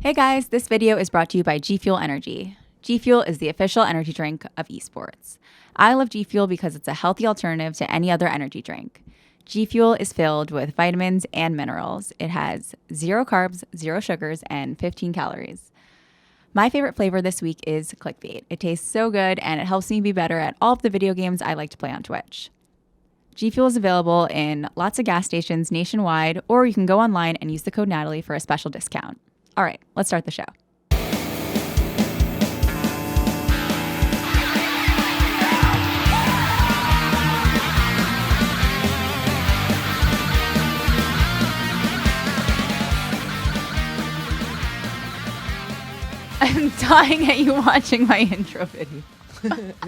Hey guys, this video is brought to you by G Fuel Energy. G Fuel is the official energy drink of esports. I love G Fuel because it's a healthy alternative to any other energy drink. G Fuel is filled with vitamins and minerals. It has 0 carbs, 0 sugars, and 15 calories. My favorite flavor this week is Clickbait. It tastes so good and it helps me be better at all of the video games I like to play on Twitch. G Fuel is available in lots of gas stations nationwide, or you can go online and use the code Natalie for a special discount. All right, let's start the show. I'm dying at you watching my intro video.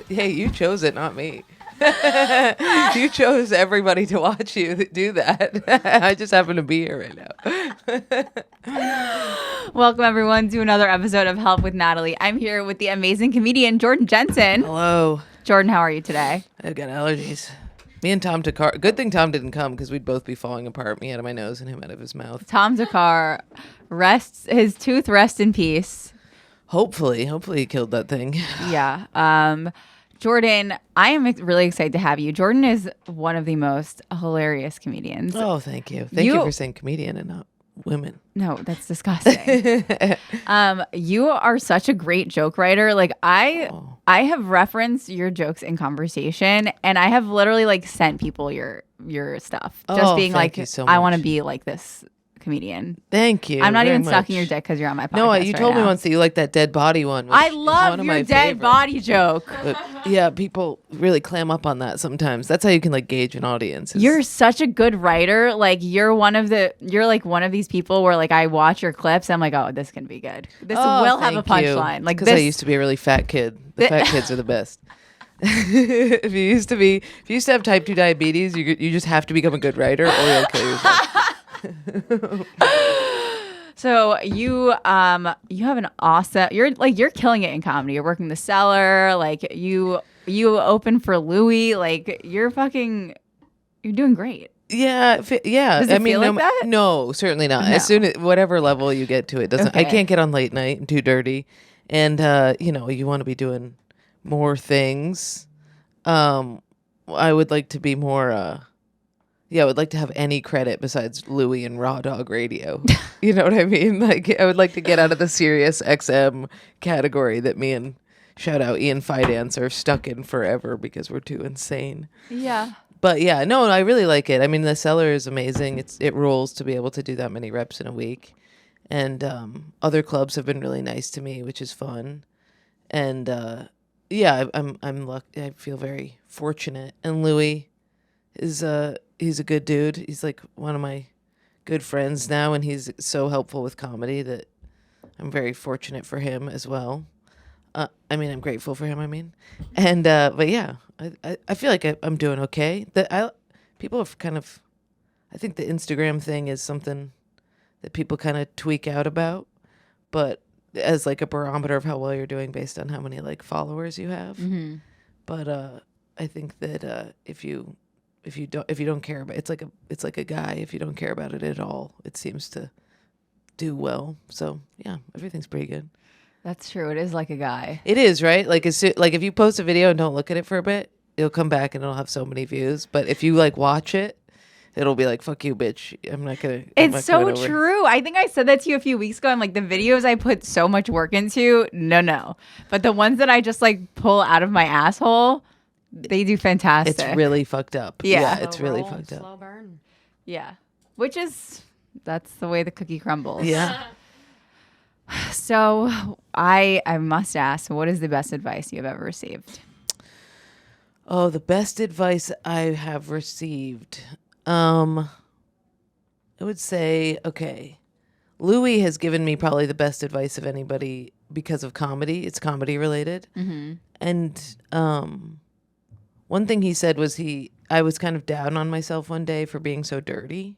Hey, you chose it, not me. You chose everybody to watch you do that. I just happen to be here right now. Welcome, everyone, to another episode of Help with Natalie. I'm here with the amazing comedian, Jordan Jensen. Hello. Jordan, how are you today? I've got allergies. Me and Tom Takar. Good thing Tom didn't come because we'd both be falling apart. Me out of my nose and him out of his mouth. Tom Dakar rests, his tooth rests in peace. Hopefully he killed that thing. Yeah. Jordan, I am really excited to have you. Jordan is one of the most hilarious comedians. Oh, thank you. Thank you for saying comedian and not women. No, that's disgusting. You are such a great joke writer. Like I have referenced your jokes in conversation, and I have literally sent people your stuff, just being like, so I want to be like this comedian. Thank you. I'm not even much. sucking your dick because you're on my podcast. No, you told me once that you like that dead body one. I love your dead body joke. But yeah, people really clam up on that sometimes. That's how you can gauge an audience. You're such a good writer. You're one of these people where I watch your clips. And I'm like, oh, this can be good. This will have a punchline. Because I used to be a really fat kid. The fat kids are the best. If you used to have type 2 diabetes, you just have to become a good writer or you'll kill yourself. So you have an awesome, you're killing it in comedy. You're working the cellar, you open for Louie, you're doing great. Yeah. Does it feel like that? No, certainly not. No. As soon as whatever level you get to, it doesn't. Okay. I can't get on late night and too dirty, and you want to be doing more things. I would like to be more. Yeah, I would like to have any credit besides Louie and Raw Dog Radio. You know what I mean? I would like to get out of the Sirius XM category that me and shout out Ian Fidance are stuck in forever because we're too insane. Yeah. But yeah, no, I really like it. I mean, the cellar is amazing. It rules to be able to do that many reps in a week. And other clubs have been really nice to me, which is fun. And yeah, I'm lucky. I feel very fortunate. And Louie is he's a good dude. He's one of my good friends now, and he's so helpful with comedy that I'm very fortunate for him as well. I'm grateful for him. And but yeah, I feel like I'm doing okay. People have I think the Instagram thing is something that people kind of tweak out about, but as a barometer of how well you're doing based on how many followers you have. Mm-hmm. But I think that if you don't care about it's like a guy. If you don't care about it at all, it seems to do well. So yeah, everything's pretty good. That's true. It is like a guy. It is, right? If you post a video and don't look at it for a bit, it'll come back and it'll have so many views. But if you watch it, it'll be fuck you, bitch. I'm not gonna. It's so true. I think I said that to you a few weeks ago. I'm the videos I put so much work into, no. But the ones that I just pull out of my asshole, they do fantastic. It's really fucked up. Yeah, it's really fucked up. Slow burn. Yeah, that's the way the cookie crumbles. Yeah. So I must ask, what is the best advice you have ever received? Oh, the best advice I have received. I would say, okay, Louie has given me probably the best advice of anybody because of comedy. It's comedy related. Mm-hmm. And one thing he said was I was kind of down on myself one day for being so dirty.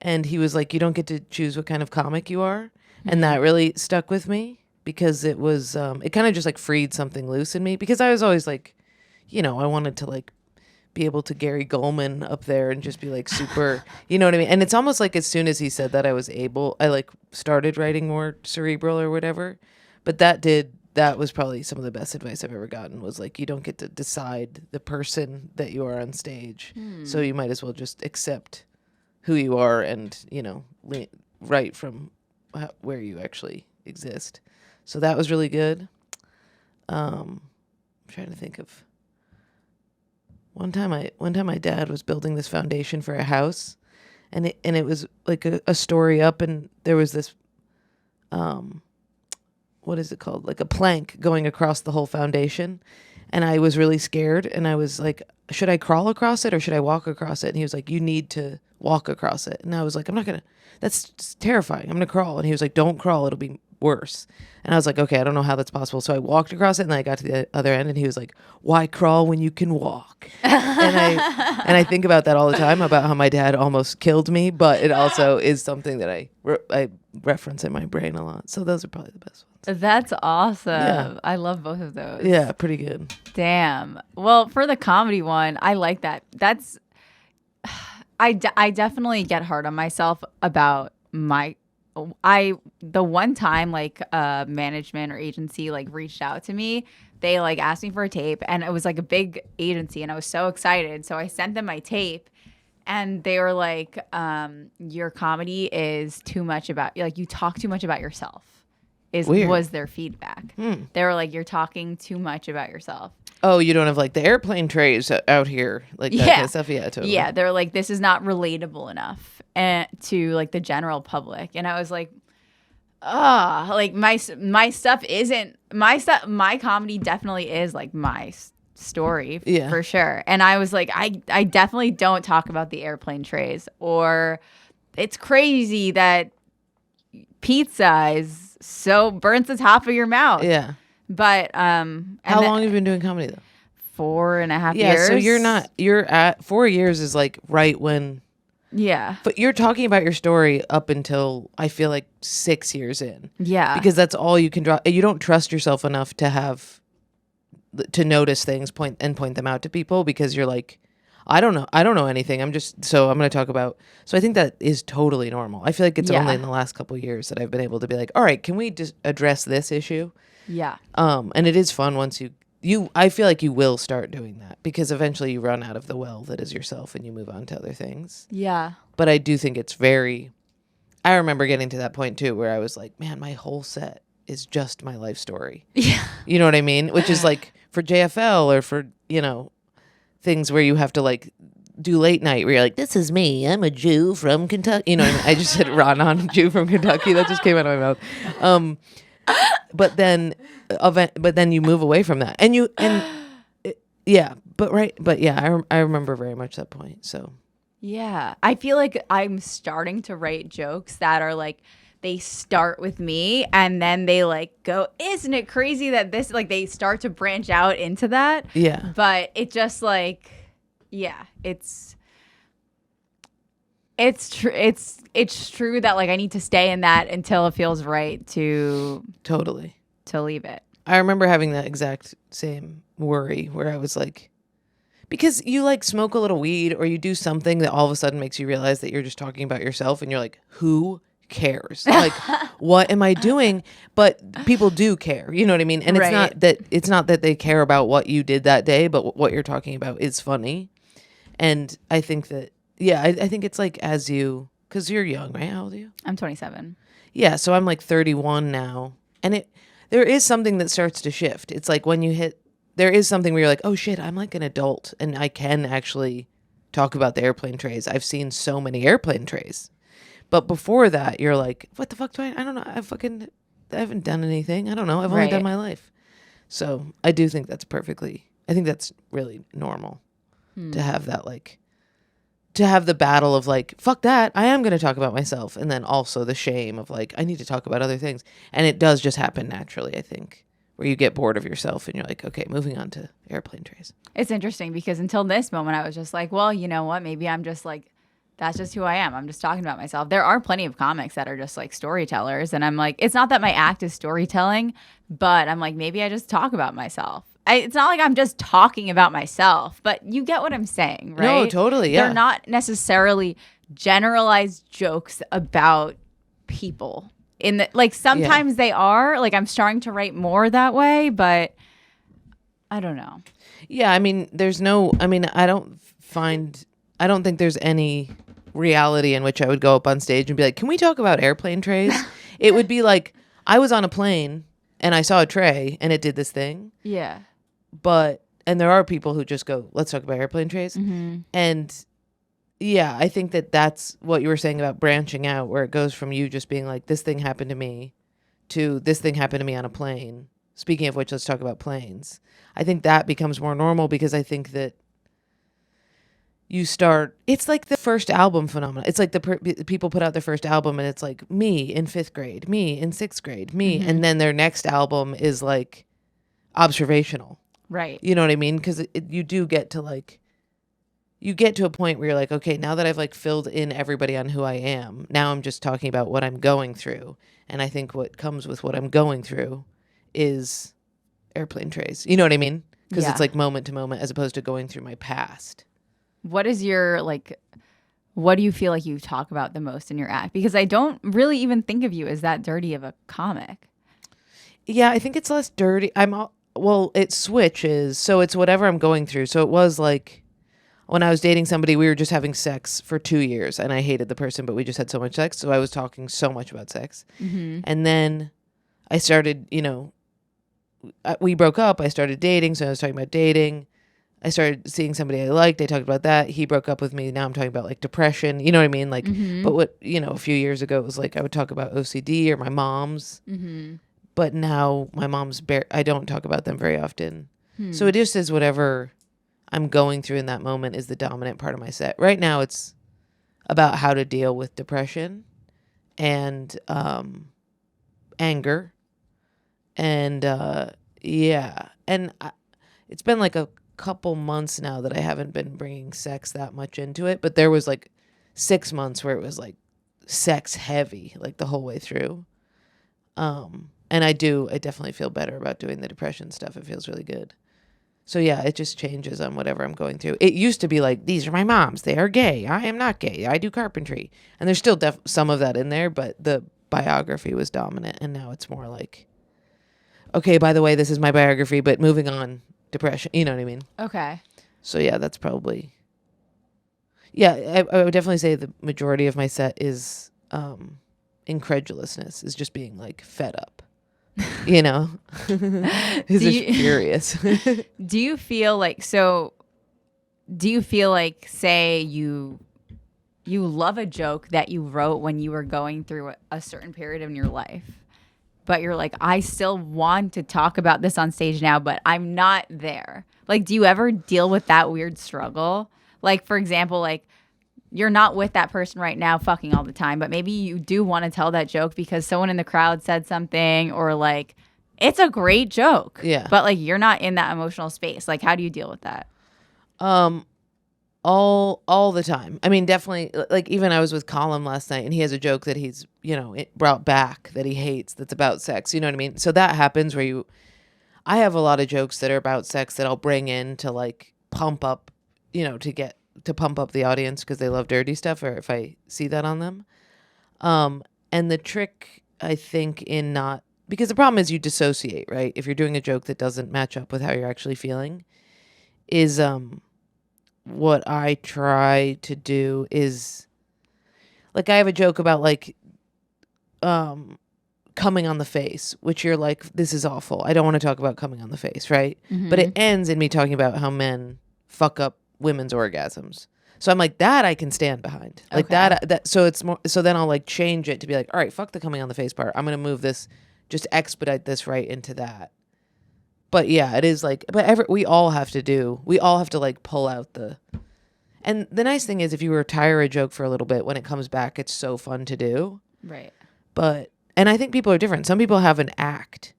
And he was like, you don't get to choose what kind of comic you are. Mm-hmm. And that really stuck with me because it was, it kind of just freed something loose in me because I was always I wanted to be able to Gary Goldman up there and just be like super, you know what I mean? And it's almost like as soon as he said that, I like started writing more cerebral or whatever. But that was probably some of the best advice I've ever gotten, was like, you don't get to decide the person that you are on stage. So you might as well just accept who you are and, you know, write from where you actually exist. So that was really good. I'm trying to think of one time my dad was building this foundation for a house, and it was like a story up, and there was this what is it called? Like a plank going across the whole foundation. And I was really scared, and I was like, should I crawl across it or should I walk across it? And he was like, you need to walk across it. And I was like, that's terrifying. I'm going to crawl. And he was like, don't crawl. It'll be worse. And I was like, okay, I don't know how that's possible. So I walked across it, and then I got to the other end, and he was like, why crawl when you can walk? and I think about that all the time, about how my dad almost killed me, but it also is something that I reference in my brain a lot. So those are probably the best ones. That's awesome. Yeah. I love both of those. Yeah, pretty good. Damn. Well, for the comedy one, I like that. I definitely get hard on myself about the one time like management or agency like reached out to me, they like asked me for a tape, and it was like a big agency, and I was so excited. So I sent them my tape, and they were like, your comedy is too much about, like, you talk too much about yourself. Was their feedback. They were like, you're talking too much about yourself. Oh, you don't have like the airplane trays out here, like that kind of stuff. Yeah, totally. Yeah, they're like, this is not relatable enough to like the general public. And I was like, like my stuff isn't my stuff. My comedy definitely is like my story, for sure. And I was like, I definitely don't talk about the airplane trays, or it's crazy that pizza is so burns the top of your mouth. Yeah. But how long have you been doing comedy though? 4.5 years. So you're at 4 years is like right when. Yeah. But you're talking about your story up until I feel like 6 years in. Yeah. Because that's all you can draw. You don't trust yourself enough to notice things, point them out to people, because you're like, I don't know anything. I'm going to talk about. So I think that is totally normal. I feel like it's only in the last couple of years that I've been able to be like, all right, can we just address this issue? Yeah. And it is fun once I feel like you will start doing that, because eventually you run out of the well that is yourself and you move on to other things. Yeah. But I do think I remember getting to that point too, where I was like, man, my whole set is just my life story. Yeah. You know what I mean? Which is like for JFL or for, you know, things where you have to like do late night where you're like, this is me. I'm a Jew from Kentucky. You know what I mean? I just said Ron, Jew from Kentucky. That just came out of my mouth. But then you move away from that, I remember very much that point. So yeah, I feel like I'm starting to write jokes that are like, they start with me and then they like go, isn't it crazy that this, like, they start to branch out into that. Yeah, but it just like, yeah, it's true that like I need to stay in that until it feels right to leave it. I remember having that exact same worry where I was like, because you like smoke a little weed or you do something that all of a sudden makes you realize that you're just talking about yourself, and you're like, who cares? Like, what am I doing? But people do care, you know what I mean? And it's not that they care about what you did that day, but what you're talking about is funny. And I think that, I think it's like because you're young, right? How old are you? I'm 27. Yeah, so I'm like 31 now. And there is something that starts to shift. It's like when there is something where you're like, oh shit, I'm like an adult and I can actually talk about the airplane trays. I've seen so many airplane trays. But before that, you're like, what the fuck do I don't know. I haven't done anything. I don't know. I've only done my life. So I do think I think that's really normal to have that, like, to have the battle of like, fuck that, I am going to talk about myself. And then also the shame of like, I need to talk about other things. And it does just happen naturally, I think, where you get bored of yourself and you're like, okay, moving on to airplane trays. It's interesting because until this moment, I was just like, well, you know what? Maybe I'm just like, that's just who I am. I'm just talking about myself. There are plenty of comics that are just like storytellers. And I'm like, it's not that my act is storytelling, but I'm like, maybe I just talk about myself. It's not like I'm just talking about myself, but you get what I'm saying, right? No, totally, yeah. They're not necessarily generalized jokes about people. Sometimes they are. Like, I'm starting to write more that way, but I don't know. Yeah, I mean, I don't think there's any reality in which I would go up on stage and be like, can we talk about airplane trays? It would be like, I was on a plane and I saw a tray and it did this thing. Yeah. And there are people who just go, let's talk about airplane trays. Mm-hmm. And yeah, I think that's what you were saying about branching out, where it goes from you just being like, this thing happened to me, to this thing happened to me on a plane. Speaking of which, let's talk about planes. I think that becomes more normal because I think that it's like the first album phenomenon. It's like people put out their first album and it's like me in 5th grade, me in 6th grade, me. Mm-hmm. And then their next album is like observational. Right. You know what I mean? Because you do get to you get to a point where you're like, okay, now that I've like filled in everybody on who I am, now I'm just talking about what I'm going through. And I think what comes with what I'm going through is airplane trays. You know what I mean? Because it's like moment to moment as opposed to going through my past. What do you feel like you talk about the most in your act? Because I don't really even think of you as that dirty of a comic. Yeah, I think it's less dirty. It switches. So it's whatever I'm going through. So it was like, when I was dating somebody, we were just having sex for 2 years and I hated the person, but we just had so much sex. So I was talking so much about sex. Mm-hmm. And then I started, we broke up. I started dating. So I was talking about dating. I started seeing somebody I liked. I talked about that. He broke up with me. Now I'm talking about like depression. You know what I mean? Like, mm-hmm. But a few years ago, it was like I would talk about OCD or my mom's. Mm-hmm. But now my mom's, I don't talk about them very often. So it just is whatever I'm going through in that moment is the dominant part of my set. Right now, it's about how to deal with depression and anger. And And it's been like a couple months now that I haven't been bringing sex that much into it. But there was like 6 months where it was like sex heavy, like the whole way through. And I definitely feel better about doing the depression stuff. It feels really good. So yeah, it just changes on whatever I'm going through. It used to be like, these are my moms. They are gay. I am not gay. I do carpentry. And there's still some of that in there, but the biography was dominant. And now it's more like, okay, by the way, this is my biography, but moving on, depression. You know what I mean? Okay. So yeah, that's probably, yeah, I would definitely say the majority of my set is incredulousness, is just being like fed up. Is just furious. Do you feel like, say you love a joke that you wrote when you were going through a certain period in your life, but you're like, I still want to talk about this on stage now, but I'm not there. Like, do you ever deal with that weird struggle? Like, for example, like, you're not with that person right now fucking all the time, but maybe you do want to tell that joke because someone in the crowd said something, or like, it's a great joke. Yeah. But like, you're not in that emotional space. Like, how do you deal with that? All the time. I mean, definitely, like, even I was with Colin last night and he has a joke that he's, it brought back that he hates that's about sex. You know what I mean? So that happens where I have a lot of jokes that are about sex that I'll bring in to like pump up, to pump up the audience because they love dirty stuff, or if I see that on them. And the trick, I think, because the problem is you dissociate, right? If you're doing a joke that doesn't match up with how you're actually feeling, is what I try to do is, like, I have a joke about like coming on the face, which you're like, this is awful. I don't want to talk about coming on the face, right? Mm-hmm. But it ends in me talking about how men fuck up women's orgasms. So I'm like, that I can stand behind. Like that so it's more, so then I'll like change it to be like, all right, fuck the coming on the face part. I'm going to move this, just expedite this right into that. But yeah, it is like, we all have to like pull out and the nice thing is if you retire a joke for a little bit, when it comes back, it's so fun to do. Right. And I think people are different. Some people have an act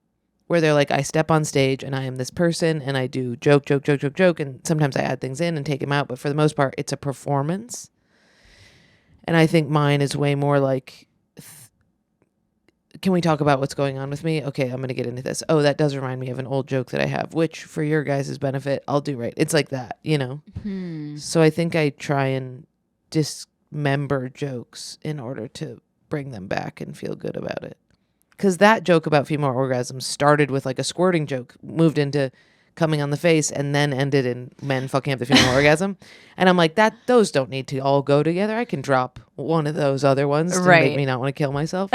where they're like, I step on stage and I am this person and I do joke. And sometimes I add things in and take them out. But for the most part, it's a performance. And I think mine is way more like can we talk about what's going on with me? Okay, I'm going to get into this. Oh, that does remind me of an old joke that I have, which for your guys' benefit, I'll do right. It's like that, you know? So I think I try and dismember jokes in order to bring them back and feel good about it. Because that joke about female orgasm started with like a squirting joke, moved into coming on the face, and then ended in men fucking up the female orgasm. And I'm like, those don't need to all go together. I can drop one of those other ones to make me not want to kill myself.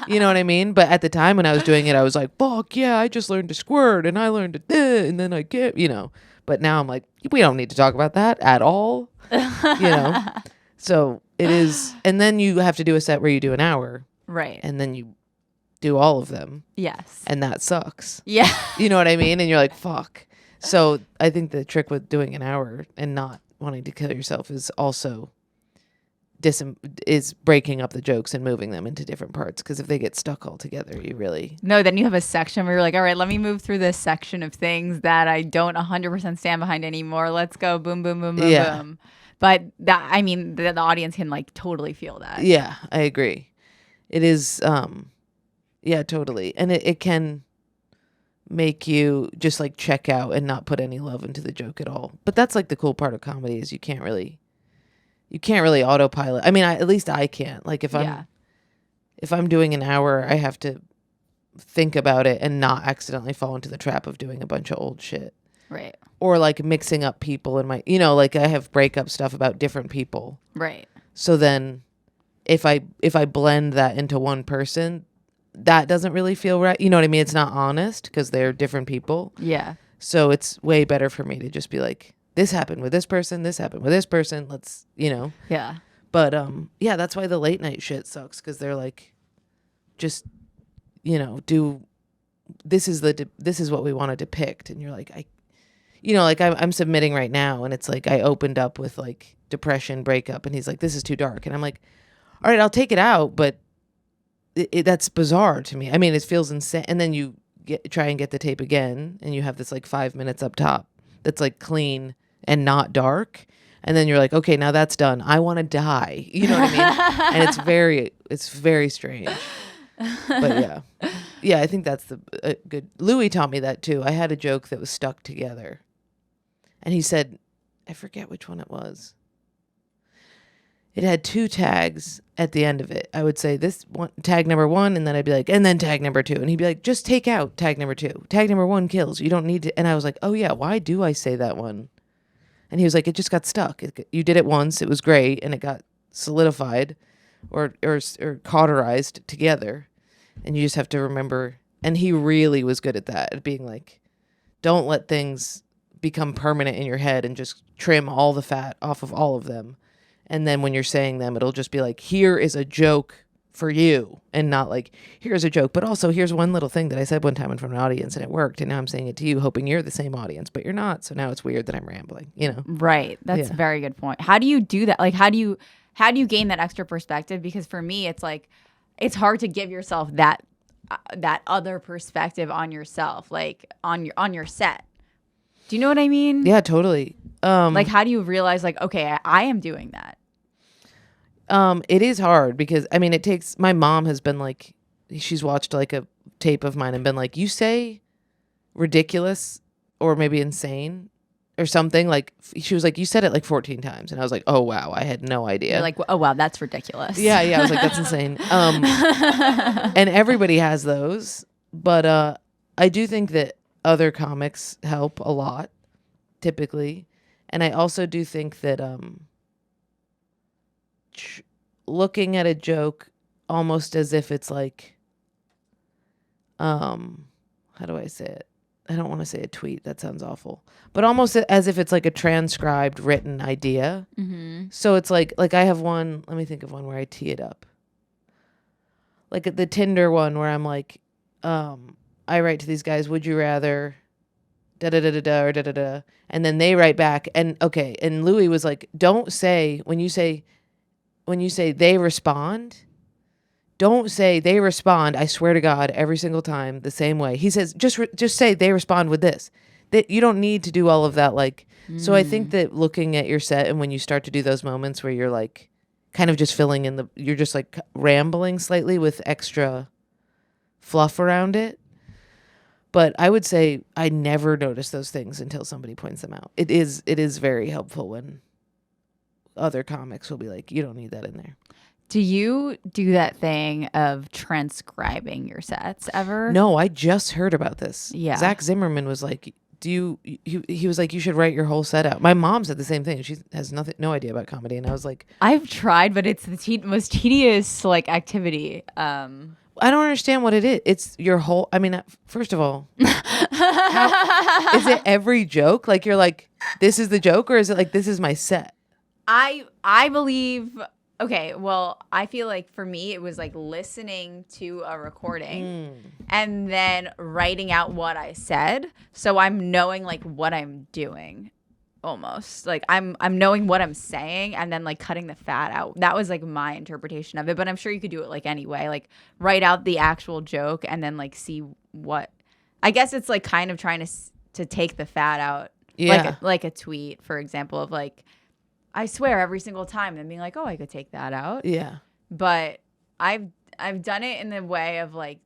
You know what I mean? But at the time when I was doing it, I was like, fuck yeah, I just learned to squirt and I learned to, and then I get, you know. But now I'm like, we don't need to talk about that at all. You know? So it is. And then you have to do a set where you do an hour. Right. And then you do all of them. Yes. And that sucks. Yeah. You know what I mean? And you're like, fuck. So I think the trick with doing an hour and not wanting to kill yourself is also is breaking up the jokes and moving them into different parts. Because if they get stuck all together, you really... No, then you have a section where you're like, all right, let me move through this section of things that I don't 100% stand behind anymore. Let's go. Boom, boom, boom, boom, boom. But that, I mean, the audience can like totally feel that. Yeah, I agree. It is... Yeah, totally. And it can make you just like check out and not put any love into the joke at all. But that's like the cool part of comedy is you can't really autopilot. I mean, at least I can't. Like if I'm doing an hour, I have to think about it and not accidentally fall into the trap of doing a bunch of old shit. Right. Or like mixing up people in my, you know, like I have breakup stuff about different people. Right. So then if I blend that into one person, that doesn't really feel right. You know what I mean? It's not honest because they're different people. Yeah. So it's way better for me to just be like, this happened with this person. This happened with this person. Let's, you know. Yeah. But yeah, that's why the late night shit sucks because they're like, just, you know, this is what we want to depict, and you're like, I'm submitting right now, and it's like I opened up with like depression, breakup, and he's like, this is too dark, and I'm like, all right, I'll take it out, but that's bizarre to me. I mean, it feels insane. And then you try and get the tape again, and you have this like 5 minutes up top that's like clean and not dark. And then you're like, okay, now that's done. I want to die. You know what I mean? And it's very strange. But yeah, I think that's the good. Louie taught me that too. I had a joke that was stuck together, and he said, I forget which one it was. It had 2 tags at the end of it. I would say this one, tag number 1, and then I'd be like, and then tag number 2. And he'd be like, just take out tag number 2. Tag number 1 kills. You don't need to. And I was like, oh yeah, why do I say that one? And he was like, it just got stuck. You did it once. It was great. And it got solidified or cauterized together. And you just have to remember. And he really was good at that, at being like, don't let things become permanent in your head and just trim all the fat off of all of them. And then when you're saying them, it'll just be like, here is a joke for you, and not like, here's a joke, but also here's one little thing that I said one time in front of an audience and it worked, and now I'm saying it to you hoping you're the same audience, but you're not. So now it's weird that I'm rambling, you know? Right. That's a very good point. How do you do that? Like, how do you gain that extra perspective? Because for me, it's like, it's hard to give yourself that other perspective on yourself, like on your set. Do you know what I mean? Yeah, totally. Like, how do you realize, like, okay, I am doing that? It is hard because, I mean, my mom has been like, she's watched like a tape of mine and been like, you say ridiculous or maybe insane or something. Like, she was like, you said it like 14 times. And I was like, oh, wow, I had no idea. You're like, oh, wow, that's ridiculous. Yeah. I was like, that's insane. And everybody has those. But I do think that other comics help a lot, typically. And I also do think that looking at a joke almost as if it's like, how do I say it? I don't want to say a tweet. That sounds awful. But almost as if it's like a transcribed written idea. Mm-hmm. So it's like I have one, let me think of one where I tee it up. Like the Tinder one where I'm like, I write to these guys, would you rather da-da-da-da-da or da-da-da. And then they write back. And okay. And Louie was like, don't say, when you say they respond, don't say they respond, I swear to God, every single time the same way. He says, just say they respond with this. That you don't need to do all of that. Like, So I think that looking at your set, and when you start to do those moments where you're like kind of just filling in you're just like rambling slightly with extra fluff around it. But I would say I never notice those things until somebody points them out. It is very helpful when other comics will be like, you don't need that in there. Do you do that thing of transcribing your sets ever? No, I just heard about this. Yeah. Zach Zimmerman was like, he was like, you should write your whole set out. My mom said the same thing. She has no idea about comedy. And I was like, I've tried, but it's the most tedious like activity. I don't understand what it is. It's your whole, I mean, first of all, is it every joke? Like you're like, this is the joke, or is it like, this is my set? I believe, okay, well, I feel like for me, it was like listening to a recording and then writing out what I said. So I'm knowing like what I'm doing. Almost like I'm knowing what I'm saying and then like cutting the fat out. That was like my interpretation of it, but I'm sure you could do it like anyway, like write out the actual joke and then like see what, I guess it's like kind of trying to take the fat out. Yeah. Like a tweet, for example, of like, I swear every single time and being like, oh, I could take that out. Yeah. But I've done it in the way of like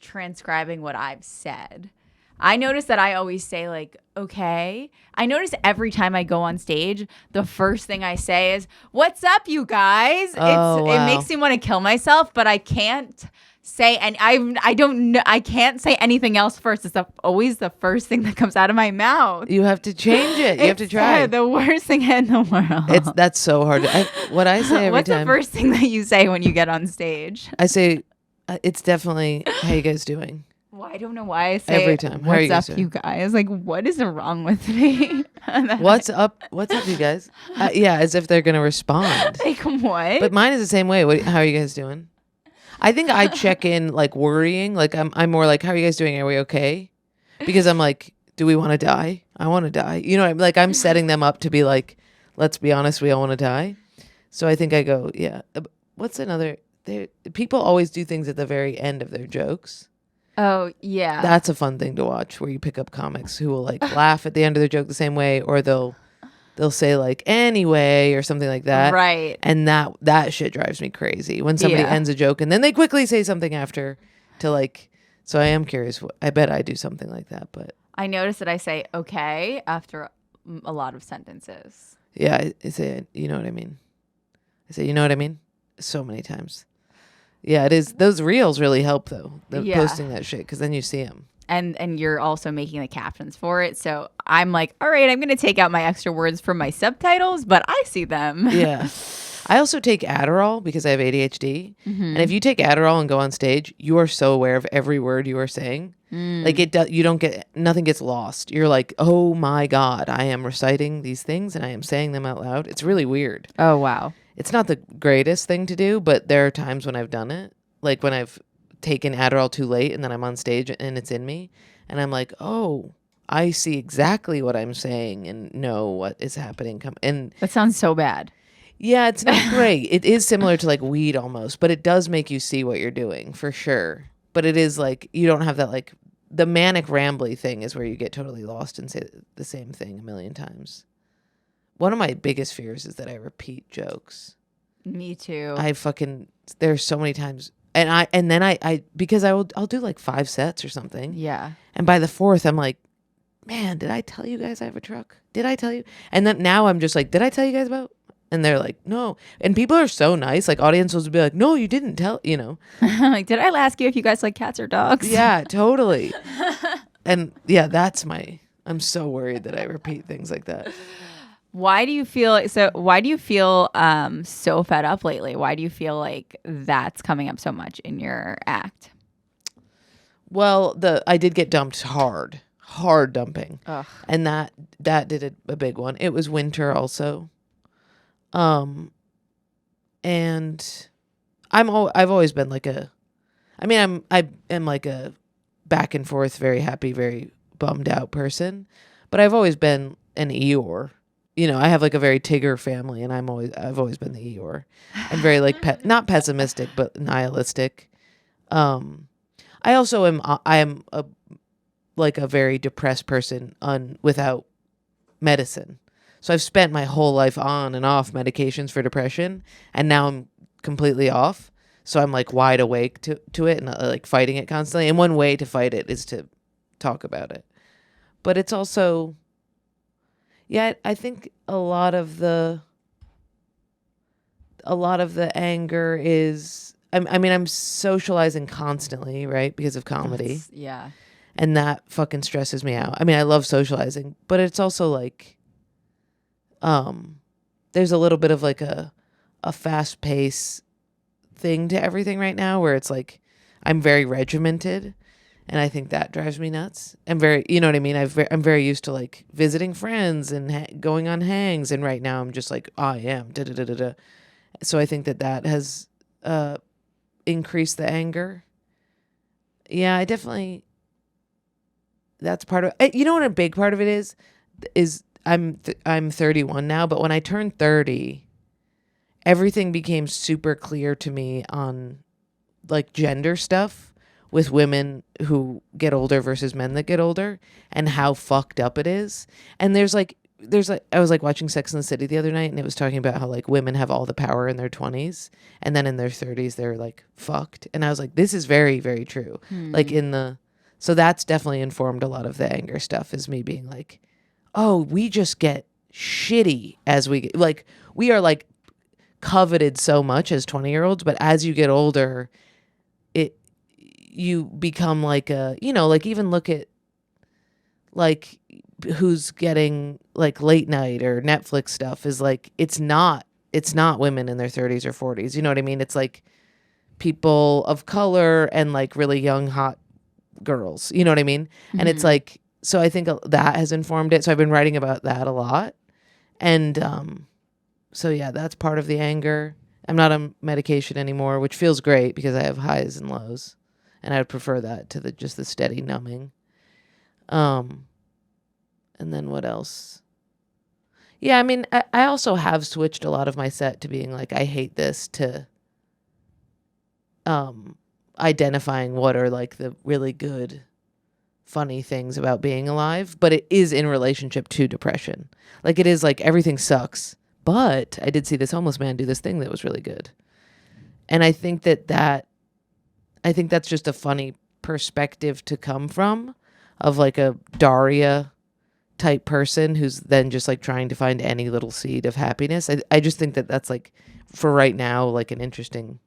transcribing what I've said. I notice that I always say like, okay. I notice every time I go on stage, the first thing I say is, what's up, you guys? Oh, wow. It makes me want to kill myself, but I can't say, and I don't know, I can't say anything else first. It's always the first thing that comes out of my mouth. You have to change it. You have to try. The worst thing in the world. That's so hard. What I say every What's time. What's the first thing that you say when you get on stage? I say, it's definitely, how you guys doing? Well, I don't know why I say every time. How what's are up, doing? you guys? Like, what is wrong with me? What's up? What's up, you guys? Yeah, as if they're gonna respond. Like what? But mine is the same way. How are you guys doing? I think I check in like worrying. Like I'm more like, how are you guys doing? Are we okay? Because I'm like, do we want to die? I want to die. You know, I'm setting them up to be like, let's be honest, we all want to die. So I think I go, yeah. What's another? People always do things at the very end of their jokes. Oh, yeah. That's a fun thing to watch, where you pick up comics who will like laugh at the end of their joke the same way, or they'll say like anyway or something like that. Right. And that shit drives me crazy when somebody ends a joke and then they quickly say something after to like, so I am curious. I bet I do something like that, but I notice that I say okay after a lot of sentences. Yeah, I say, you know what I mean? I say, you know what I mean? So many times. Yeah, it is. Those reels really help though. Posting that shit, because then you see them. And you're also making the captions for it. So I'm like, all right, I'm going to take out my extra words from my subtitles, but I see them. Yeah. I also take Adderall because I have ADHD. Mm-hmm. And if you take Adderall and go on stage, you are so aware of every word you are saying. Like nothing gets lost. You're like, oh my God, I am reciting these things and I am saying them out loud. It's really weird. Oh, wow. It's not the greatest thing to do, but there are times when I've done it. Like when I've taken Adderall too late and then I'm on stage and it's in me. And I'm like, oh, I see exactly what I'm saying and know what is happening. And that sounds so bad. Yeah, it's not great. It is similar to like weed almost, but it does make you see what you're doing for sure. But it is like, you don't have that like, the manic rambly thing is where you get totally lost and say the same thing a million times. One of my biggest fears is that I repeat jokes. Me too. There's so many times. And then I because I'll do like 5 sets or something. Yeah. And by the 4th, I'm like, man, did I tell you guys I have a truck? Did I tell you? And then now I'm just like, did I tell you guys about? And they're like, no. And people are so nice. Like audiences will be like, no, you didn't tell, you know. Like, did I ask you if you guys like cats or dogs? Yeah, totally. And yeah, I'm so worried that I repeat things like that. Why do you feel so fed up lately? Why do you feel like that's coming up so much in your act? Well, I did get dumped hard dumping. Ugh. And that did a big one. It was winter also. And I've always been like I am like a back and forth, very happy, very bummed out person, but I've always been an Eeyore. You know, I have like a very Tigger family, and I've always been the Eeyore. I'm very like not pessimistic, but nihilistic. I also am like a very depressed person without medicine. So I've spent my whole life on and off medications for depression, and now I'm completely off. So I'm like wide awake to it and like fighting it constantly. And one way to fight it is to talk about it. But it's also, yeah, I think a lot of the anger is, I mean, I'm socializing constantly, right? Because of comedy. Yeah. And that fucking stresses me out. I mean, I love socializing, but it's also like, there's a little bit of like a fast pace thing to everything right now where it's like, I'm very regimented and I think that drives me nuts. I'm very, you know what I mean? I'm very used to like visiting friends and going on hangs. And right now I'm just like, I am da da da da da. So I think that has, increased the anger. Yeah, I definitely, that's part of it. You know what a big part of it is I'm 31 now, but when I turned 30, everything became super clear to me on like gender stuff with women who get older versus men that get older and how fucked up it is. And there's like I was like watching Sex and the City the other night and it was talking about how like women have all the power in their 20s and then in their 30s they're like fucked. And I was like, this is very, very true. Like so that's definitely informed a lot of the anger stuff, is me being like, oh, we just get shitty as we get, like we are like coveted so much as 20-year-olds, but as you get older, you become like a, you know, like even look at like who's getting like late night or Netflix stuff is like, it's not women in their 30s or 40s. You know what I mean? It's like people of color and like really young, hot girls. You know what I mean? Mm-hmm. And it's like, so I think that has informed it. So I've been writing about that a lot. And so yeah, that's part of the anger. I'm not on medication anymore, which feels great because I have highs and lows. And I would prefer that to just the steady numbing. And then what else? Yeah, I mean, I also have switched a lot of my set to being like, I hate this, to identifying what are like the really good, funny things about being alive. But it is in relationship to depression. Like it is like everything sucks. But I did see this homeless man do this thing that was really good. And I think I think that's just a funny perspective to come from, of like a Daria type person who's then just like trying to find any little seed of happiness. I just think that's like, for right now, like an interesting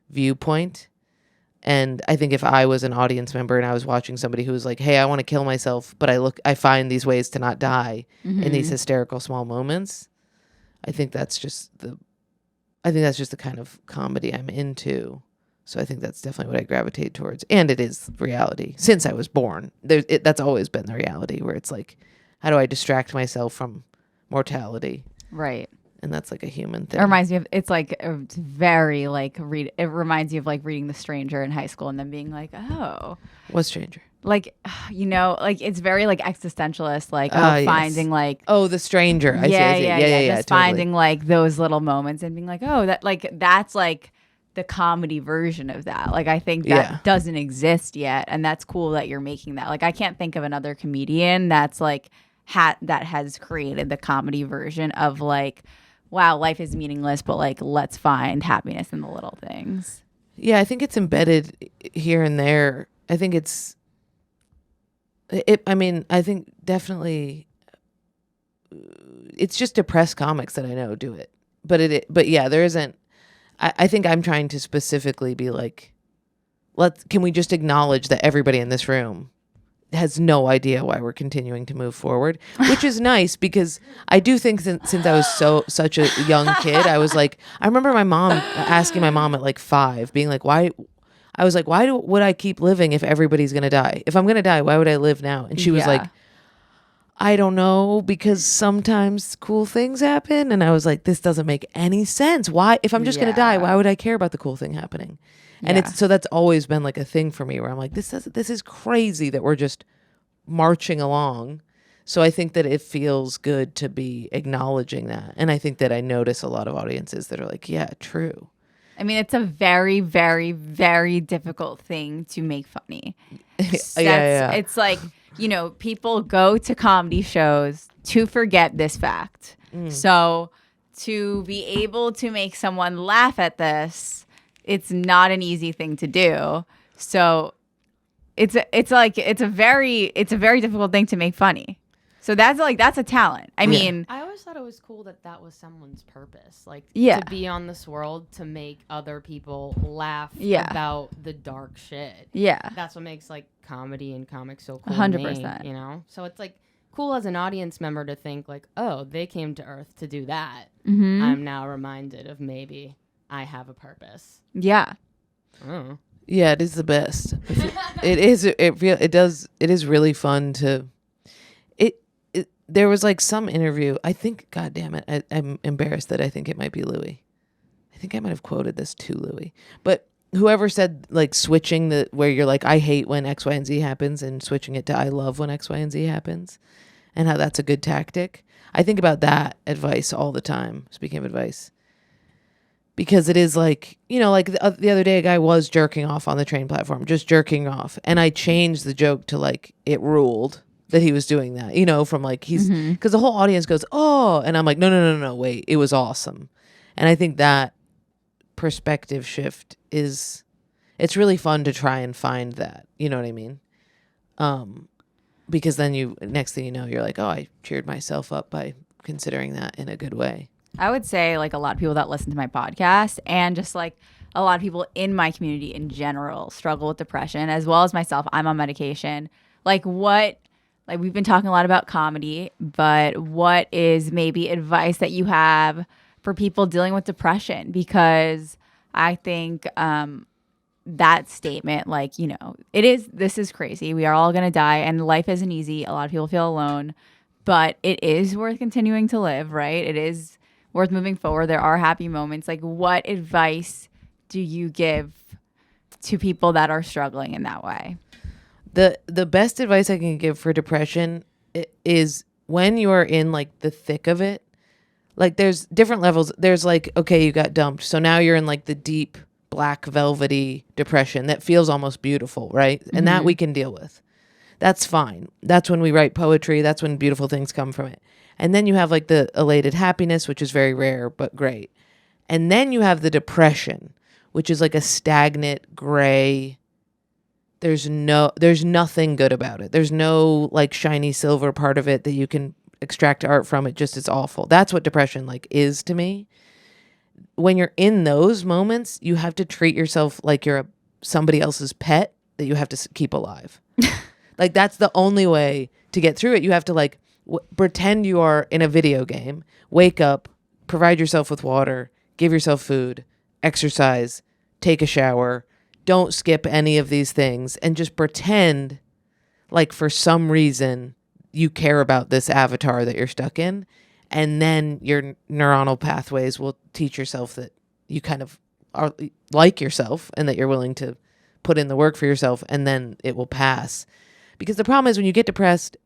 viewpoint. And I think if I was an audience member and I was watching somebody who was like, hey, I want to kill myself, but I find these ways to not die in these hysterical small moments. I think that's just the kind of comedy I'm into. So I think that's definitely what I gravitate towards. And it is reality. Since I was born, that's always been the reality, where it's like, how do I distract myself from mortality? Right. And that's like a human thing. It reminds me of, it's very like, it reminds you of like reading The Stranger in high school and then being like, oh. What Stranger? Like, you know, like it's very like existentialist, like finding like. Oh, The Stranger. I see. Yeah. Just totally. Finding like those little moments and being like, oh, that's like the comedy version of that. Like, I think that doesn't exist yet. And that's cool that you're making that. Like, I can't think of another comedian that's like, that has created the comedy version of like, wow, life is meaningless, but like, let's find happiness in the little things. Yeah, I think it's embedded here and there. I think I think definitely it's just depressed comics that I know do it. But yeah, there isn't, I think I'm trying to specifically be like, can we just acknowledge that everybody in this room has no idea why we're continuing to move forward, which is nice, because I do think since I was such a young kid, I was like, I remember asking my mom at like 5, being like, why? I was like, would I keep living if everybody's going to die? If I'm going to die, why would I live now? And she was like, I don't know, because sometimes cool things happen. And I was like, this doesn't make any sense. Why? If I'm just going to die, why would I care about the cool thing happening? And so that's always been like a thing for me, where I'm like, this is crazy that we're just marching along. So I think that it feels good to be acknowledging that. And I think that I notice a lot of audiences that are like, yeah, true. I mean, it's a very, very, very difficult thing to make funny. It's like, you know, people go to comedy shows to forget this fact. So to be able to make someone laugh at this it's not an easy thing to do. So it's a very difficult thing to make funny. So that's a talent. I mean, I always thought it was cool that was someone's purpose. Like, yeah, to be on this world to make other people laugh about the dark shit. Yeah. That's what makes like comedy and comics so cool. 100%. You know? So it's like cool as an audience member to think like, oh, they came to Earth to do that. Mm-hmm. I'm now reminded of maybe I have a purpose. Yeah. Oh. Yeah, it is the best. It is really fun to there was like some interview, I think, God damn it, I'm embarrassed that I think it might be Louie. I think I might have quoted this to Louie. But whoever said like switching where you're like, I hate when X, Y, and Z happens, and switching it to I love when X, Y, and Z happens, and how that's a good tactic. I think about that advice all the time, speaking of advice. Because it is like, you know, like the other day a guy was jerking off on the train platform, just jerking off. And I changed the joke to like, it ruled that he was doing that, you know, from like because the whole audience goes, oh, and I'm like, no, wait, it was awesome. And I think that perspective shift it's really fun to try and find that, you know what I mean? Because then next thing you know, you're like, oh, I cheered myself up by considering that in a good way. I would say like a lot of people that listen to my podcast and just like a lot of people in my community in general struggle with depression, as well as myself. I'm on medication. Like we've been talking a lot about comedy, but what is maybe advice that you have for people dealing with depression? Because I think that statement, like, you know, this is crazy. We are all going to die and life isn't easy. A lot of people feel alone, but it is worth continuing to live, right? It is worth moving forward. There are happy moments. Like, what advice do you give to people that are struggling in that way? The best advice I can give for depression is when you are in like the thick of it, like there's different levels. There's like, okay, you got dumped. So now you're in like the deep black velvety depression that feels almost beautiful, right? And that we can deal with. That's fine. That's when we write poetry. That's when beautiful things come from it. And then you have like the elated happiness, which is very rare, but great. And then you have the depression, which is like a stagnant gray. There's nothing good about it. There's no like shiny silver part of it that you can extract art from. It just is awful. That's what depression like is to me. When you're in those moments, you have to treat yourself like you're somebody else's pet that you have to keep alive. Like that's the only way to get through it. You have to like pretend you are in a video game, wake up, provide yourself with water, give yourself food, exercise, take a shower. Don't skip any of these things and just pretend like for some reason you care about this avatar that you're stuck in. And then your neuronal pathways will teach yourself that you kind of are like yourself and that you're willing to put in the work for yourself, and then it will pass. Because the problem is when you get depressed,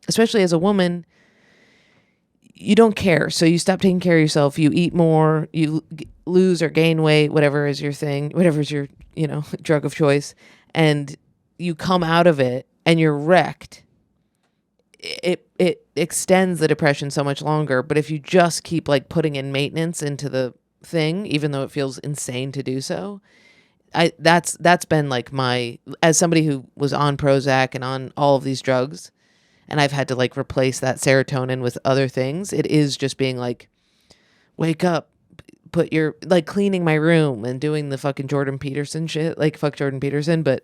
especially as a woman, you don't care. So you stop taking care of yourself. You eat more, you lose or gain weight, whatever is your thing, whatever is your, you know, drug of choice. And you come out of it and you're wrecked. It extends the depression so much longer. But if you just keep like putting in maintenance into the thing, even though it feels insane to do so, that's been like as somebody who was on Prozac and on all of these drugs, and I've had to like replace that serotonin with other things. It is just being like, wake up, put your like cleaning my room and doing the fucking Jordan Peterson shit, like fuck Jordan Peterson. But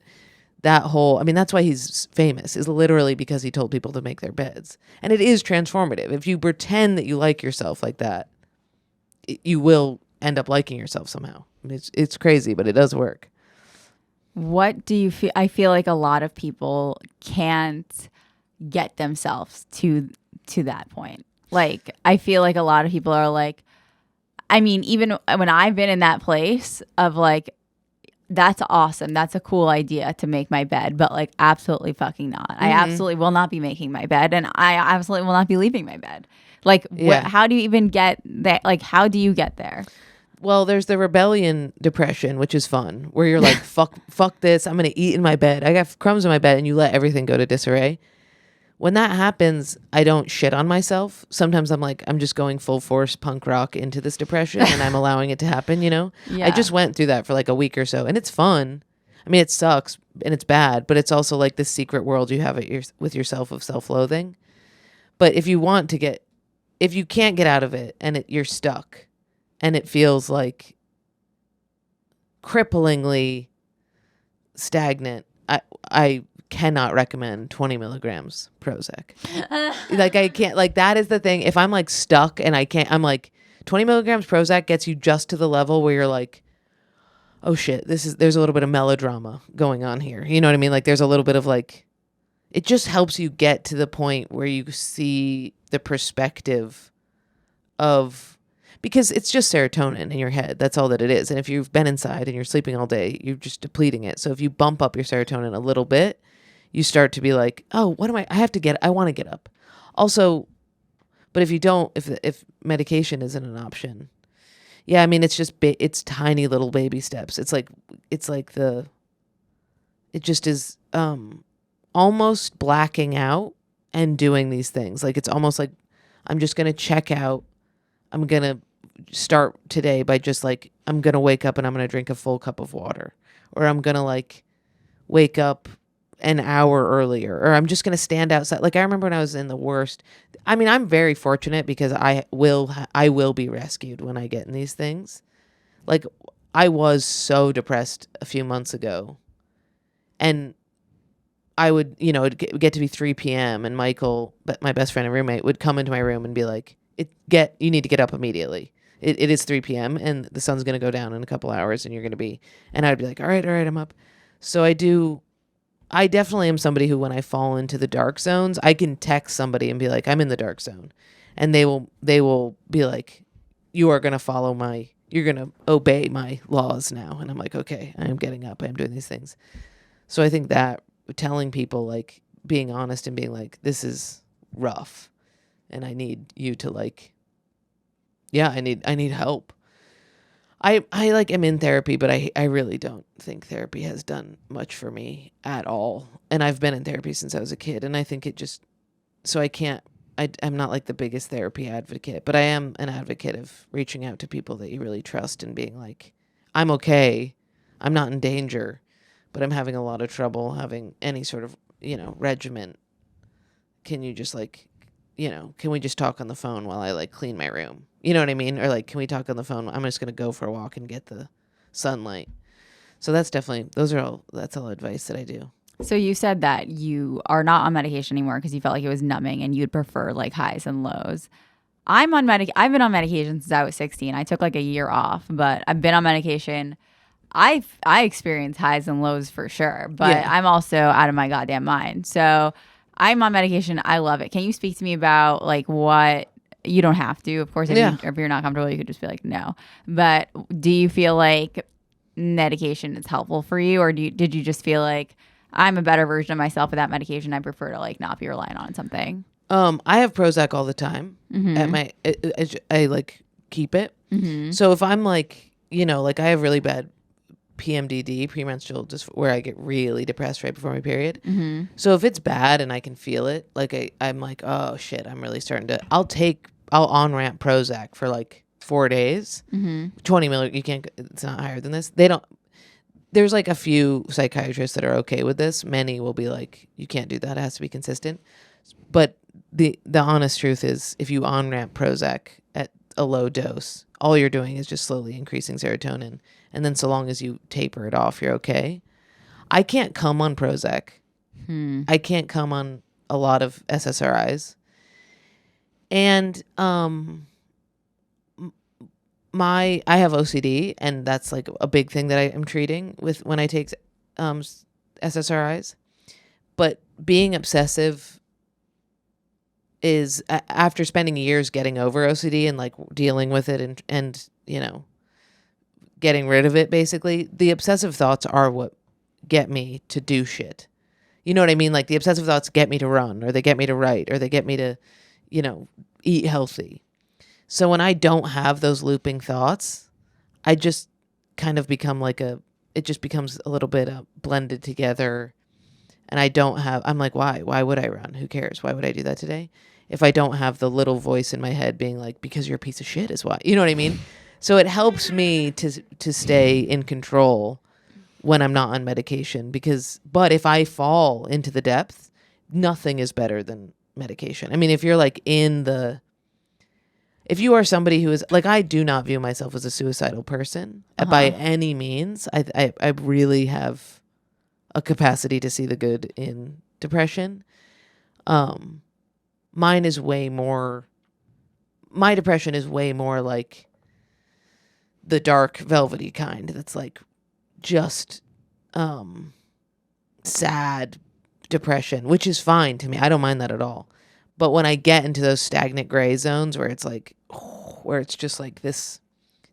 that whole, I mean, that's why he's famous, is literally because he told people to make their beds. And it is transformative. If you pretend that you like yourself like that, you will end up liking yourself somehow. I mean, it's crazy, but it does work. What do you feel? I feel like a lot of people can't get themselves to that point. Like, I feel like a lot of people are like, I mean, even when I've been in that place of like, that's awesome. That's a cool idea to make my bed, but like absolutely fucking not. Mm-hmm. I absolutely will not be making my bed, and I absolutely will not be leaving my bed. Like, how do you even get that? Like, how do you get there? Well, there's the rebellion depression, which is fun, where you're like, fuck this. I'm going to eat in my bed. I got crumbs in my bed, and you let everything go to disarray. when that happens, I don't shit on myself. Sometimes I'm like, I'm just going full force punk rock into this depression and I'm allowing it to happen, Yeah. I just went through that for like a week or so and it's fun. I mean, it sucks and it's bad, but it's also like this secret world you have with yourself of self-loathing. But if you can't get out of it and you're stuck and it feels like cripplingly stagnant, I cannot recommend 20 milligrams Prozac. Like I can't, like that is the thing. If I'm like stuck and I'm like 20 milligrams Prozac gets you just to the level where you're like, oh shit, there's a little bit of melodrama going on here. You know what I mean? Like there's a little bit of like, it just helps you get to the point where you see the perspective of, because it's just serotonin in your head. That's all that it is. And if you've been inside and you're sleeping all day, you're just depleting it. So if you bump up your serotonin a little bit, you start to be like, oh, I want to get up. Also, but if you don't, if medication isn't an option, yeah, I mean, it's just, it's tiny little baby steps. It just is almost blacking out and doing these things. Like, it's almost like I'm just going to check out. I'm going to start today by just like, I'm going to wake up and I'm going to drink a full cup of water, or I'm going to like wake up an hour earlier, or I'm just going to stand outside. Like I remember when I was in the worst, I mean, I'm very fortunate because I will be rescued when I get in these things. Like I was so depressed a few months ago and I would, it'd get to be 3 p.m. and Michael, my best friend and roommate, would come into my room and be like, you need to get up immediately. It is 3 p.m. and the sun's going to go down in a couple hours and you're going to be, and I'd be like, all right, I'm up. So I definitely am somebody who, when I fall into the dark zones, I can text somebody and be like, I'm in the dark zone. And they will be like, you're going to obey my laws now. And I'm like, okay, I am getting up. I am doing these things. So I think that telling people, like, being honest and being like, this is rough and I need you to like, yeah, I need help. I like am in therapy, but I really don't think therapy has done much for me at all. And I've been in therapy since I was a kid, and I think it just, so I'm not like the biggest therapy advocate, but I am an advocate of reaching out to people that you really trust and being like, I'm okay, I'm not in danger, but I'm having a lot of trouble having any sort of, regimen. Can you just like, can we just talk on the phone while I like clean my room? You know what I mean? Or like, can we talk on the phone? I'm just going to go for a walk and get the sunlight. So that's all advice that I do. So you said that you are not on medication anymore because you felt like it was numbing and you'd prefer like highs and lows. I've been on medication since I was 16. I took like a year off, but I've been on medication. I experience highs and lows for sure, but yeah. I'm also out of my goddamn mind. So I'm on medication. I love it. Can you speak to me about like what, you don't have to, of course, if you're not comfortable, you could just be like, no. But do you feel like medication is helpful for you? Or did you just feel like I'm a better version of myself without medication? I prefer to like not be relying on something. I have Prozac all the time. Mm-hmm. I like keep it. Mm-hmm. So if I'm like, like I have really bad PMDD, premenstrual, just where I get really depressed right before my period. Mm-hmm. So if it's bad and I can feel it, like I'm like, oh shit, I'm really starting to, I'll on-ramp Prozac for like 4 days. Mm-hmm. 20 milligrams, it's not higher than this. There's like a few psychiatrists that are okay with this. Many will be like, you can't do that. It has to be consistent. But the honest truth is, if you on-ramp Prozac at a low dose, all you're doing is just slowly increasing serotonin. And then so long as you taper it off, you're okay. I can't come on Prozac. I can't come on a lot of SSRIs. And I have OCD, and that's like a big thing that I am treating with when I take SSRIs. But being obsessive is, after spending years getting over OCD and like dealing with it and getting rid of it, basically, the obsessive thoughts are what get me to do shit. You know what I mean? Like the obsessive thoughts get me to run, or they get me to write, or they get me to, eat healthy. So when I don't have those looping thoughts, I just kind of become it just becomes a little bit blended together and I'm like, why would I run? Who cares? Why would I do that today? If I don't have the little voice in my head being like, because you're a piece of shit is why, you know what I mean? So it helps me to stay in control when I'm not on medication, but if I fall into the depth, nothing is better than medication. I mean, if you're like if you are somebody who is like, I do not view myself as a suicidal person by any means. I really have a capacity to see the good in depression. My depression is way more like the dark velvety kind that's like just sad depression, which is fine to me. I don't mind that at all. But when I get into those stagnant gray zones where it's like, where it's just like this,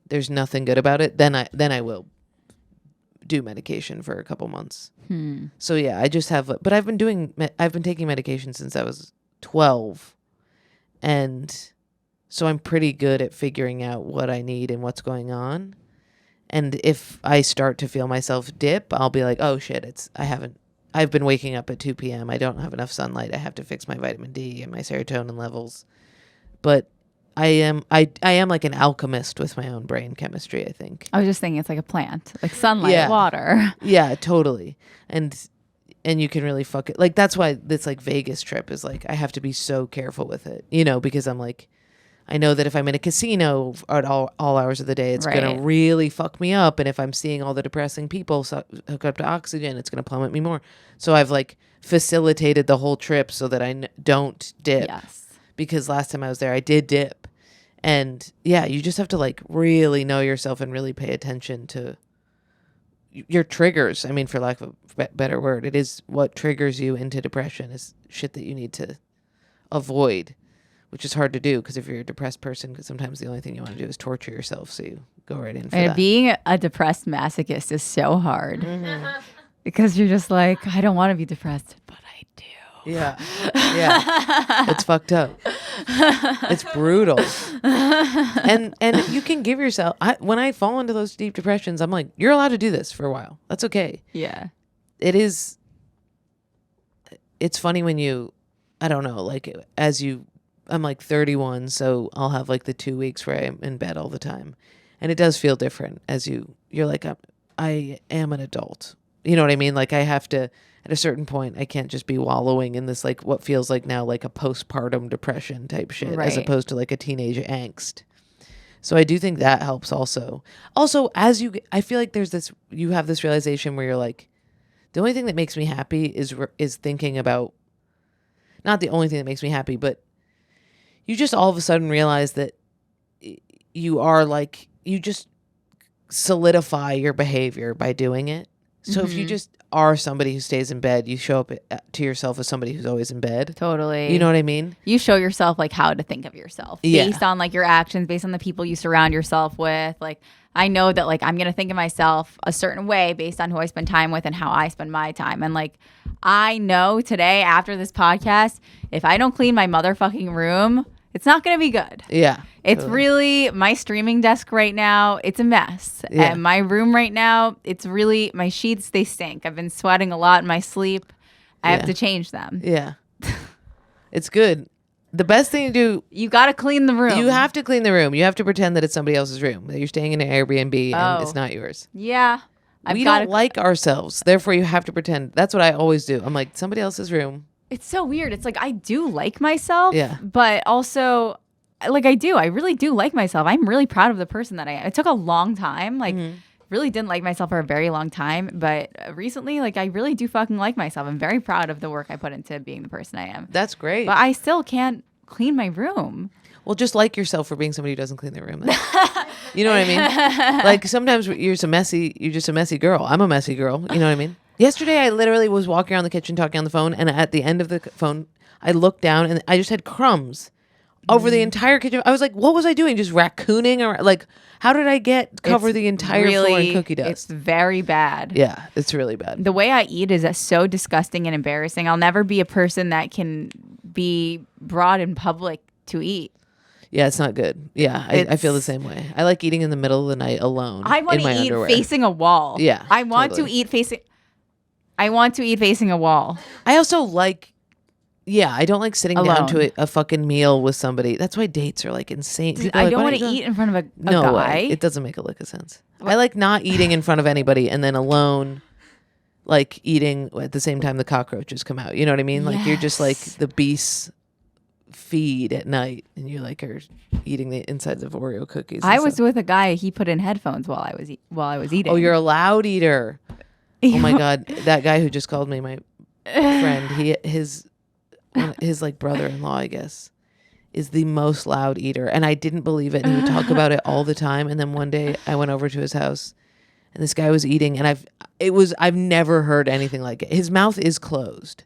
there's nothing good about it, then I will do medication for a couple months. So yeah, I just have, but I've been taking medication since I was 12. And so I'm pretty good at figuring out what I need and what's going on. And if I start to feel myself dip, I'll be like, oh shit, I've been waking up at 2 p.m. I don't have enough sunlight. I have to fix my vitamin D and my serotonin levels. But I am like an alchemist with my own brain chemistry, I think. I was just thinking it's like a plant, like sunlight, water. Yeah, totally. And you can really fuck it. Like, that's why this like Vegas trip is like, I have to be so careful with it, because I'm like, I know that if I'm in a casino at all hours of the day, it's going to really fuck me up. And if I'm seeing all the depressing people hook up to oxygen, it's going to plummet me more. So I've like facilitated the whole trip so that I don't dip. Yes. Because last time I was there, I did dip. And yeah, you just have to like really know yourself and really pay attention to your triggers. I mean, for lack of a better word, it is what triggers you into depression is shit that you need to avoid. Which is hard to do because if you're a depressed person, because sometimes the only thing you want to do is torture yourself. So you go right in for that. Being a depressed masochist is so hard because you're just like, I don't want to be depressed, but I do. Yeah. It's fucked up. It's brutal. And you can give yourself, when I fall into those deep depressions, I'm like, you're allowed to do this for a while. That's okay. Yeah. It's funny when I don't know, like I'm like 31, so I'll have like the 2 weeks where I'm in bed all the time. And it does feel different as you're like, I am an adult. You know what I mean? Like I have to, at a certain point, I can't just be wallowing in this like what feels like now like a postpartum depression type shit as opposed to like a teenage angst. So I do think that helps also. Also, I feel like you have this realization where you're like, the only thing that makes me happy is thinking about, not the only thing that makes me happy, but you just all of a sudden realize that you are like, you just solidify your behavior by doing it. So if you just are somebody who stays in bed, you show up to yourself as somebody who's always in bed. Totally. You know what I mean? You show yourself like how to think of yourself based on like your actions, based on the people you surround yourself with. Like, I know that like I'm going to think of myself a certain way based on who I spend time with and how I spend my time. And like, I know today after this podcast, if I don't clean my motherfucking room, it's not going to be good. Yeah. It's really my streaming desk right now. It's a mess. Yeah. And my room right now, it's really, my sheets, they stink. I've been sweating a lot in my sleep. I have to change them. Yeah. It's good. The best thing to do. You got to clean the room. You have to clean the room. You have to pretend that it's somebody else's room. That you're staying in an Airbnb and it's not yours. Yeah. We don't like ourselves. Therefore, you have to pretend. That's what I always do. I'm like, somebody else's room. It's so weird. It's like I do like myself, yeah, but also like I really do like myself. I'm really proud of the person that I am. It took a long time. Like really didn't like myself for a very long time, but recently like I really do fucking like myself. I'm very proud of the work I put into being the person I am. That's great. But I still can't clean my room. Well, just like yourself for being somebody who doesn't clean their room. You know what I mean? Like sometimes you're just a messy girl. I'm a messy girl. You know what I mean? Yesterday, I literally was walking around the kitchen talking on the phone, and at the end of the phone, I looked down, and I just had crumbs over the entire kitchen. I was like, what was I doing? Just raccooning? Or like, how did I cover the entire floor in cookie dust? It's very bad. Yeah, it's really bad. The way I eat is so disgusting and embarrassing. I'll never be a person that can be brought in public to eat. Yeah, it's not good. Yeah, I feel the same way. I like eating in the middle of the night alone. I want to eat underwear. Facing a wall. Yeah, I want to eat facing... I want to eat facing a wall. I also like, I don't like sitting down Alone. to a fucking meal with somebody. That's why dates are like insane. Dude, People are I like, don't "Why want to you eat in front of a No guy. way. It doesn't make a lick of sense. I like not eating in front of anybody and then alone, like eating at the same time the cockroaches come out. You know what I mean? Like you're just like the beasts feed at night and you like are eating the insides of Oreo cookies. I was with a guy. He put in headphones while I was eating. Oh, you're a loud eater. Oh my God. That guy who just called me my friend, his like brother-in-law, I guess, is the most loud eater. And I didn't believe it. And he would talk about it all the time. And then one day I went over to his house and this guy was eating and I've never heard anything like it. His mouth is closed.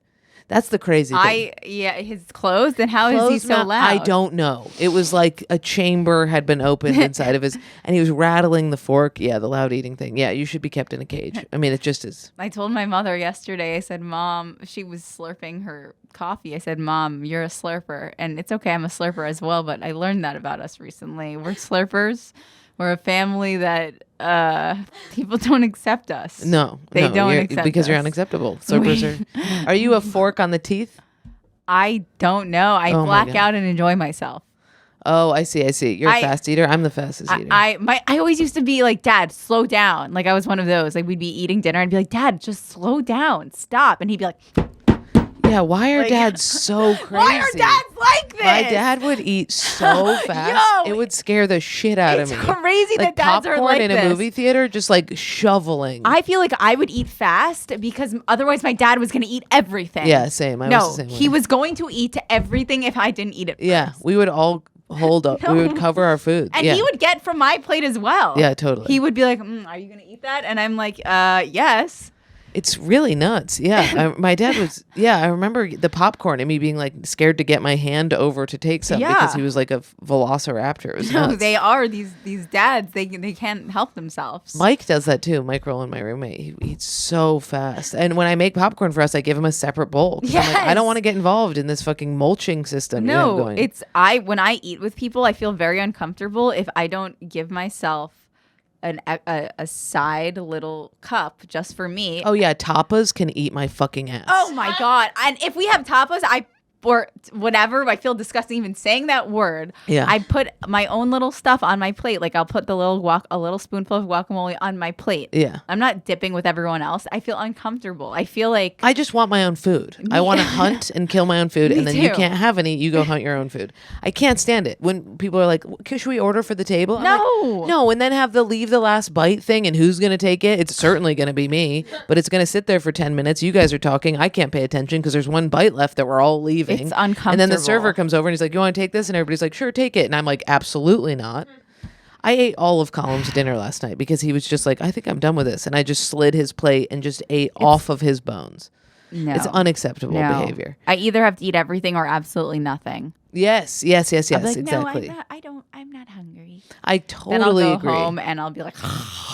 That's the crazy thing. His closed. Then how is he so loud? I don't know. It was like a chamber had been opened inside of his, and he was rattling the fork. Yeah, the loud eating thing. Yeah, you should be kept in a cage. I mean, it just is. I told my mother yesterday, I said, Mom, she was slurping her coffee. I said, Mom, you're a slurper. And it's okay, I'm a slurper as well, but I learned that about us recently. We're slurpers. We're a family that people don't accept us. No, they don't accept because us. you're unacceptable. Slurpers are you a fork on the teeth? I don't know. I black out and enjoy myself. Oh, I see. You're a fast eater. I'm the fastest eater. I always used to be like, Dad, slow down. Like I was one of those. Like we'd be eating dinner and be like, Dad, just slow down, stop. And he'd be like, yeah, why are dads so crazy? Why are dads like this? My dad would eat so fast. It would scare the shit out of me. It's crazy like that dads are like popcorn in a movie theater, just like shoveling. I feel like I would eat fast because otherwise my dad was going to eat everything. Yeah, same. I was the same way. He was going to eat everything if I didn't eat it first. Yeah, we would all hold up. We would cover our food. And he would get from my plate as well. Yeah, totally. He would be like, are you going to eat that? And I'm like, yes. It's really nuts. Yeah. My dad was, I remember the popcorn and me being like scared to get my hand over to take some because he was like a velociraptor. It was nuts. They are these dads. They can't help themselves. Mike does that too. Mike Rowland, my roommate, he eats so fast. And when I make popcorn for us, I give him a separate bowl. Yes. I'm like, I don't want to get involved in this fucking mulching system. No, when I eat with people, I feel very uncomfortable if I don't give myself a side little cup just for me. Oh yeah, tapas can eat my fucking ass. Oh my God. And if we have tapas, or whatever, I feel disgusting even saying that word. Yeah. I put my own little stuff on my plate. Like I'll put a little spoonful of guacamole on my plate. Yeah. I'm not dipping with everyone else. I feel uncomfortable. I feel like I just want my own food. I want to hunt and kill my own food, and then you can't have any. You go hunt your own food. I can't stand it when people are like, "Should we order for the table?" I'm like, no, and then have the leave the last bite thing, and who's gonna take it? It's certainly gonna be me, but it's gonna sit there for 10 minutes. You guys are talking. I can't pay attention because there's one bite left that we're all leaving. It's uncomfortable. And then the server comes over and he's like, "You want to take this?" And everybody's like, "Sure, take it." And I'm like, "Absolutely not." I ate all of Colum's dinner last night because he was just like, "I think I'm done with this," and I just slid his plate and just ate off of his bones. No. It's unacceptable behavior. I either have to eat everything or absolutely nothing. Yes, I'll be like, exactly. No, I'm not hungry. I totally then I'll go agree. home and I'll be like,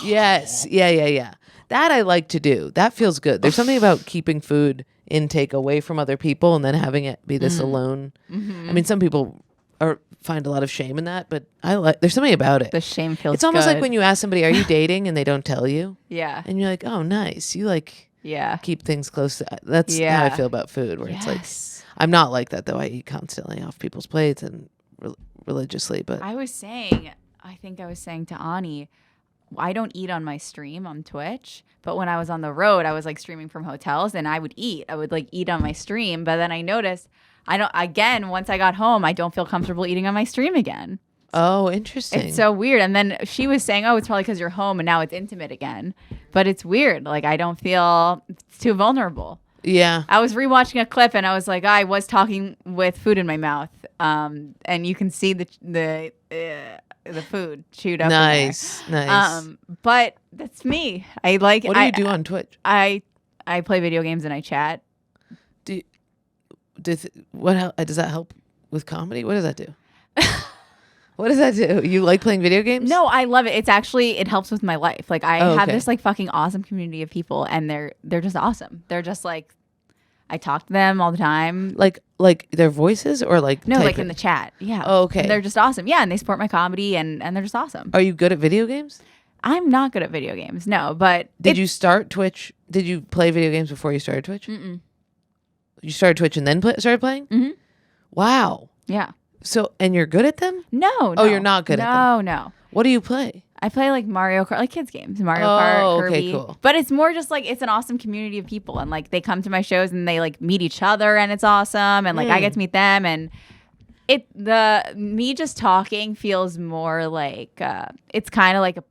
yes, yeah. That I like to do. That feels good. There's something about keeping food intake away from other people and then having it be this alone. Mm-hmm. I mean, some people find a lot of shame in that, but there's something about it. The shame feels It's almost good. like when you ask somebody, "Are you dating?" and they don't tell you. Yeah. And you're like, "Oh, nice. You like keep things close." That's how I feel about food, where it's like, I'm not like that though. I eat constantly off people's plates and religiously, but I think I was saying to Ani, I don't eat on my stream on Twitch, but when I was on the road, I was like streaming from hotels and I would like eat on my stream, but then I noticed once I got home, I don't feel comfortable eating on my stream again. Oh, interesting. It's so weird. And then she was saying, "Oh, it's probably because you're home and now it's intimate again." But it's weird. Like I don't feel it's too vulnerable. Yeah. I was rewatching a clip and I was like, I was talking with food in my mouth. And you can see the food chewed up. Nice. But that's me. I like. What do you do on Twitch? I play video games and I chat. Does that help with comedy? What does that do? What does that do? You like playing video games? No, I love it. It helps with my life. Like I have this like fucking awesome community of people and they're just awesome. They're just like, I talk to them all the time. Like their voices or like no, typing? like in the chat. Yeah. Oh, okay. And they're just awesome. Yeah, and they support my comedy and they're just awesome. Are you good at video games? I'm not good at video games. No, but did you start Twitch? Did you play video games before you started Twitch? Mm-mm. You started Twitch and then started playing? Mm-hmm. Wow. Yeah. So, and you're good at them? No. Oh, you're not good at them? No. What do you play? I play like Mario Kart, like kids games, Mario Kart, Kirby. Okay, cool. But it's more just like it's an awesome community of people, and like they come to my shows and they like meet each other, and it's awesome, and like I get to meet them, and me just talking feels more like it's kind of like a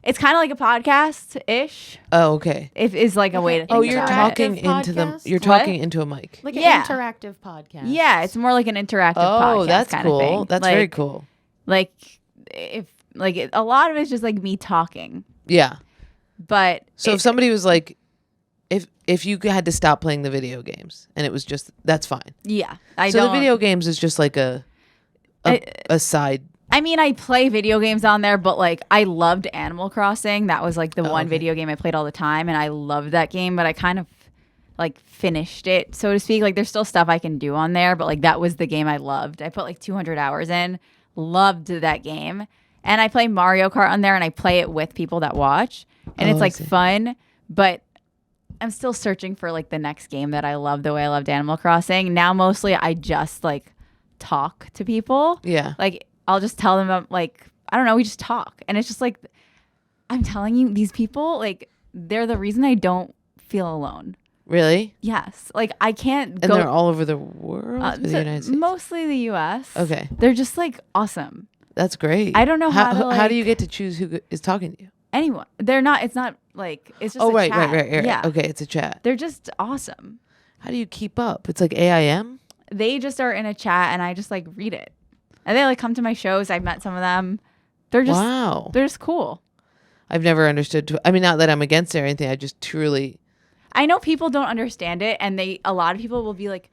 podcast ish. Oh, okay. It is like a way to think you're about talking it. into them. Podcast? You're talking into a mic. Like an interactive podcast. Yeah, it's more like an interactive podcast. Oh, that's kind cool. of thing. That's like, very cool. Like a lot of it's just like me talking. Yeah. But so if somebody was like, if you had to stop playing the video games and it was just, that's fine. Yeah. The video games is just like a side. I mean, I play video games on there, but like I loved Animal Crossing. That was like the one video game I played all the time, and I loved that game, but I kind of like finished it, so to speak. Like there's still stuff I can do on there, but like that was the game I loved. I put like 200 hours in, loved that game. And I play Mario Kart on there, and I play it with people that watch, and it's like fun, but I'm still searching for like the next game that I love the way I loved Animal Crossing. Now mostly I just like talk to people. Yeah. Like I'll just tell them like, I don't know, we just talk. And it's just like, I'm telling you, these people, like they're the reason I don't feel alone. Really? Yes. Like I can't And they're all over the world? Or the United States? Mostly the US. Okay. They're just like awesome. That's great. I don't know how do you get to choose who is talking to you? Anyone. They're not, it's not like, it's just right. Yeah. Okay, it's a chat. They're just awesome. How do you keep up? It's like AIM? They just are in a chat and I just like read it. And they like come to my shows. I've met some of them. They're just, wow. They're just cool. I've never understood. I mean, not that I'm against it or anything. I just truly. I know people don't understand it, and a lot of people will be like,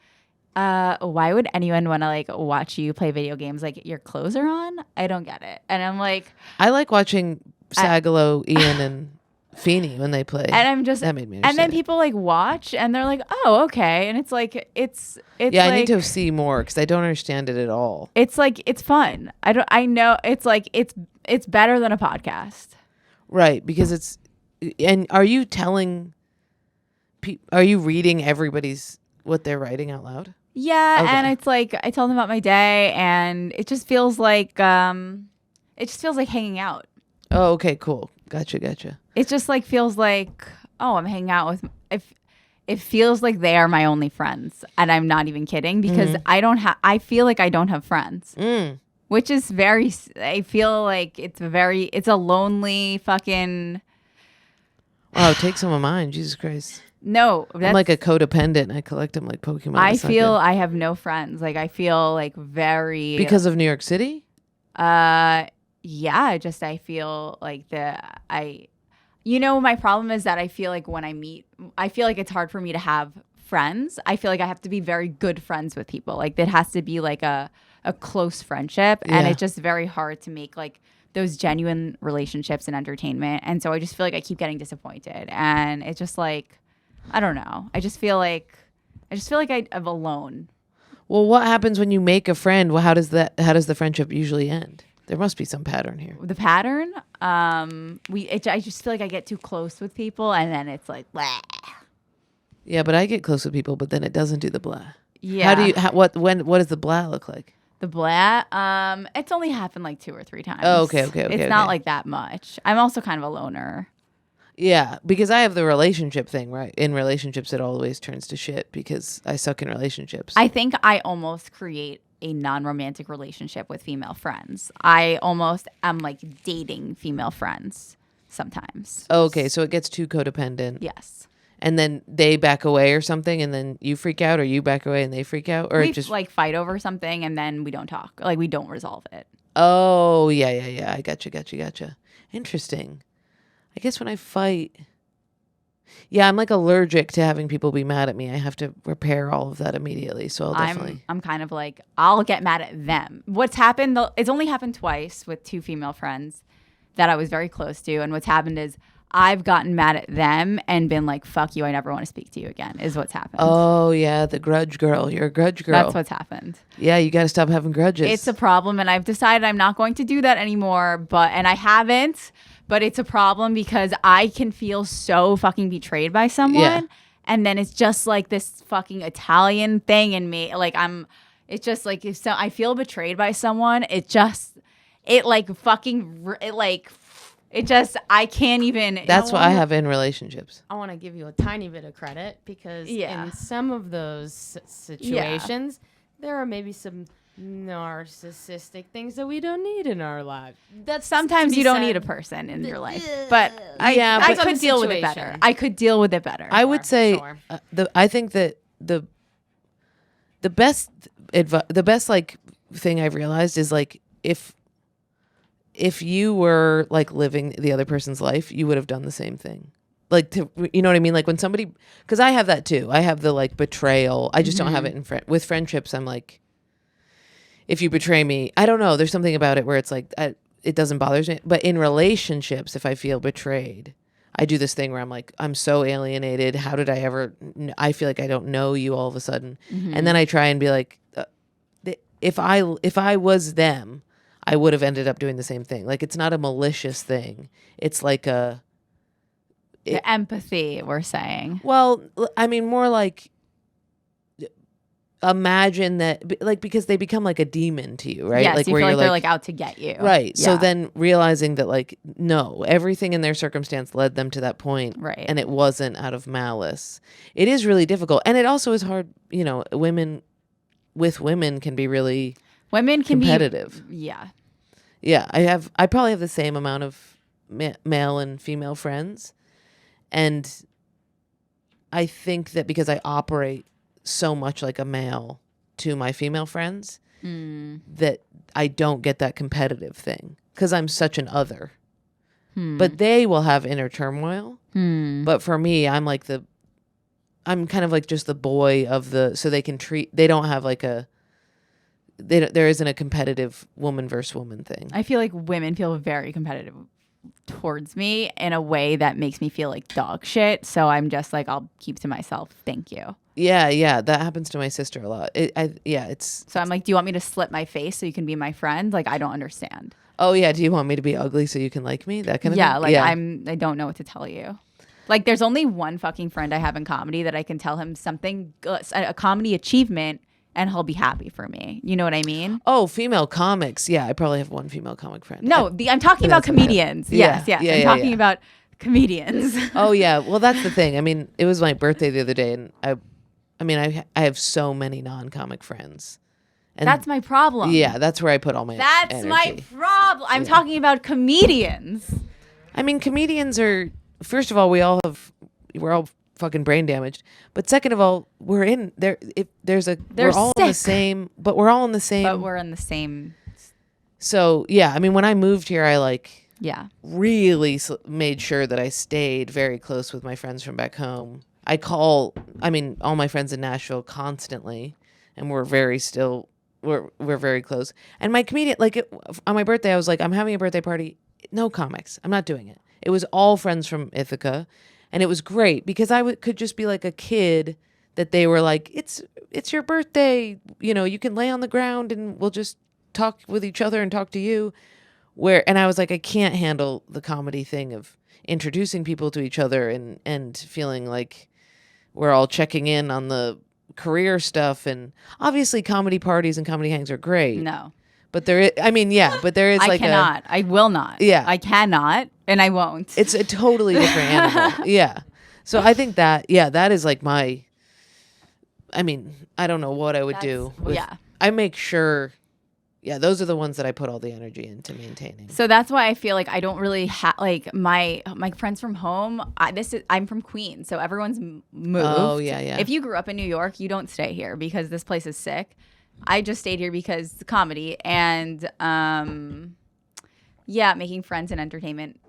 why would anyone want to like watch you play video games? Like your clothes are on? I don't get it. And I'm like, I like watching Sagalo, Ian, and Feeney when they play. And I'm just, that made me understand. And then people like watch and they're like, oh, okay. And it's like, it's yeah, like, I need to see more because I don't understand it at all. It's like, it's fun. I know it's like, it's better than a podcast. Right. Because and are you telling are you reading everybody's what they're writing out loud? Yeah, okay. And it's like I tell them about my day, and it just feels like hanging out. Oh, okay, cool. Gotcha. It just like feels like, oh, I'm hanging out with. It feels like they are my only friends, and I'm not even kidding because I feel like I don't have friends, which is very. I feel like it's a lonely fucking. Wow, take some of mine, Jesus Christ. No, I'm like a codependent. I collect them like Pokemon. I feel I have no friends. Like I feel like very because of New York City. Yeah. Just I feel like my problem is that I feel like when I feel like it's hard for me to have friends. I feel like I have to be very good friends with people. Like it has to be like a close friendship, and it's just very hard to make like those genuine relationships in entertainment. And so I just feel like I keep getting disappointed, and it's just like. I don't know. I just feel like I'm alone. Well, what happens when you make a friend? Well, how does the friendship usually end? There must be some pattern here. The pattern? I just feel like I get too close with people, and then it's like, blah. Yeah, but I get close with people, but then it doesn't do the blah. Yeah. What does the blah look like? The blah? It's only happened like 2 or 3 times. Oh, okay. It's not like that much. I'm also kind of a loner. Yeah, because I have the relationship thing, right? In relationships, it always turns to shit because I suck in relationships. I think I almost create a non-romantic relationship with female friends. I almost am like dating female friends sometimes. Okay, so it gets too codependent. Yes. And then they back away or something, and then you freak out, or you back away and they freak out, or we just like fight over something, and then we don't talk. Like we don't resolve it. Oh yeah. I gotcha. Interesting. I guess when I fight, I'm like allergic to having people be mad at me. I have to repair all of that immediately. So I'll definitely. I'm kind of like, I'll get mad at them. What's happened, it's only happened twice with 2 female friends that I was very close to. And what's happened is I've gotten mad at them and been like, fuck you, I never want to speak to you again, is what's happened. Oh, yeah, the grudge girl. You're a grudge girl. That's what's happened. Yeah, you got to stop having grudges. It's a problem, and I've decided I'm not going to do that anymore. And I haven't. but it's a problem because I can feel so fucking betrayed by someone, and then it's just like this fucking Italian thing in me. Like it's just like if I feel betrayed by someone, I can't even. That's what I have in relationships. I want to give you a tiny bit of credit because in some of those situations, there are maybe some narcissistic things that we don't need in our lives. That sometimes you don't need a person in your life, but I could deal with it better. I could deal with it better. I would say I think that the best like thing I've realized is like if you were like living the other person's life, you would have done the same thing. Like, you know what I mean? Like when somebody, because I have that too. I have the like betrayal. I just don't have it with friendships. I'm like, if you betray me, I don't know. There's something about it where it's like, it doesn't bother me. But in relationships, if I feel betrayed, I do this thing where I'm like, I'm so alienated. How did I ever, I feel like I don't know you all of a sudden. And then I try and be like, if I was them, I would have ended up doing the same thing. Like, it's not a malicious thing. It's like the empathy, we're saying. Well, I mean, more like imagine that, like, because they become like a demon to you, right? Yes, like you where feel you're like they're like out to get you. Right. Yeah. So then realizing that like, no, everything in their circumstance led them to that point. Right. And it wasn't out of malice. It is really difficult. And it also is hard, you know, women can be really competitive. Yeah. Yeah. I probably have the same amount of male and female friends. And I think that because I operate so much like a male to my female friends, that I don't get that competitive thing because I'm such an other. But they will have inner turmoil. But for me, I'm kind of like just the boy of so they don't have like there isn't a competitive woman versus woman thing. I feel like women feel very competitive towards me in a way that makes me feel like dog shit. So I'm just like, I'll keep to myself. Thank you. Yeah. That happens to my sister a lot. So I'm like, do you want me to slit my face so you can be my friend? Like, I don't understand. Oh yeah. Do you want me to be ugly so you can like me? That kind of thing? Like I don't know what to tell you. Like, there's only one fucking friend I have in comedy that I can tell him something, a comedy achievement, and he'll be happy for me. You know what I mean? Oh, female comics. Yeah, I probably have one female comic friend. No, I'm talking about comedians. Yes. I'm talking about comedians. Oh, yeah. Well, that's the thing. I mean, it was my birthday the other day, and I have so many non-comic friends. And that's my problem. Yeah, that's where I put all my energy. My problem. I'm talking about comedians. I mean, comedians are, first of all, we're all fucking brain damaged, but second of all, we're all in the same. We're in the same. So yeah, I mean, when I moved here, I really made sure that I stayed very close with my friends from back home. All my friends in Nashville constantly, and we're very close. And my comedian, on my birthday, I was like, I'm having a birthday party, no comics, I'm not doing it. It was all friends from Ithaca. And it was great because I could just be like a kid that they were like, it's your birthday. You know, you can lay on the ground and we'll just talk with each other and talk to you. And I was like, I can't handle the comedy thing of introducing people to each other and feeling like we're all checking in on the career stuff. And obviously comedy parties and comedy hangs are great. No. But there is, but there is I will not. Yeah. I cannot, and I won't. It's a totally different animal. Yeah. So I think that is like I don't know what I would do. I make sure, those are the ones that I put all the energy into maintaining. So that's why I feel like I don't really have, like, my friends from home, I'm from Queens, so everyone's moved. Oh, yeah. If you grew up in New York, you don't stay here because this place is sick. I just stayed here because the comedy and making friends in entertainment,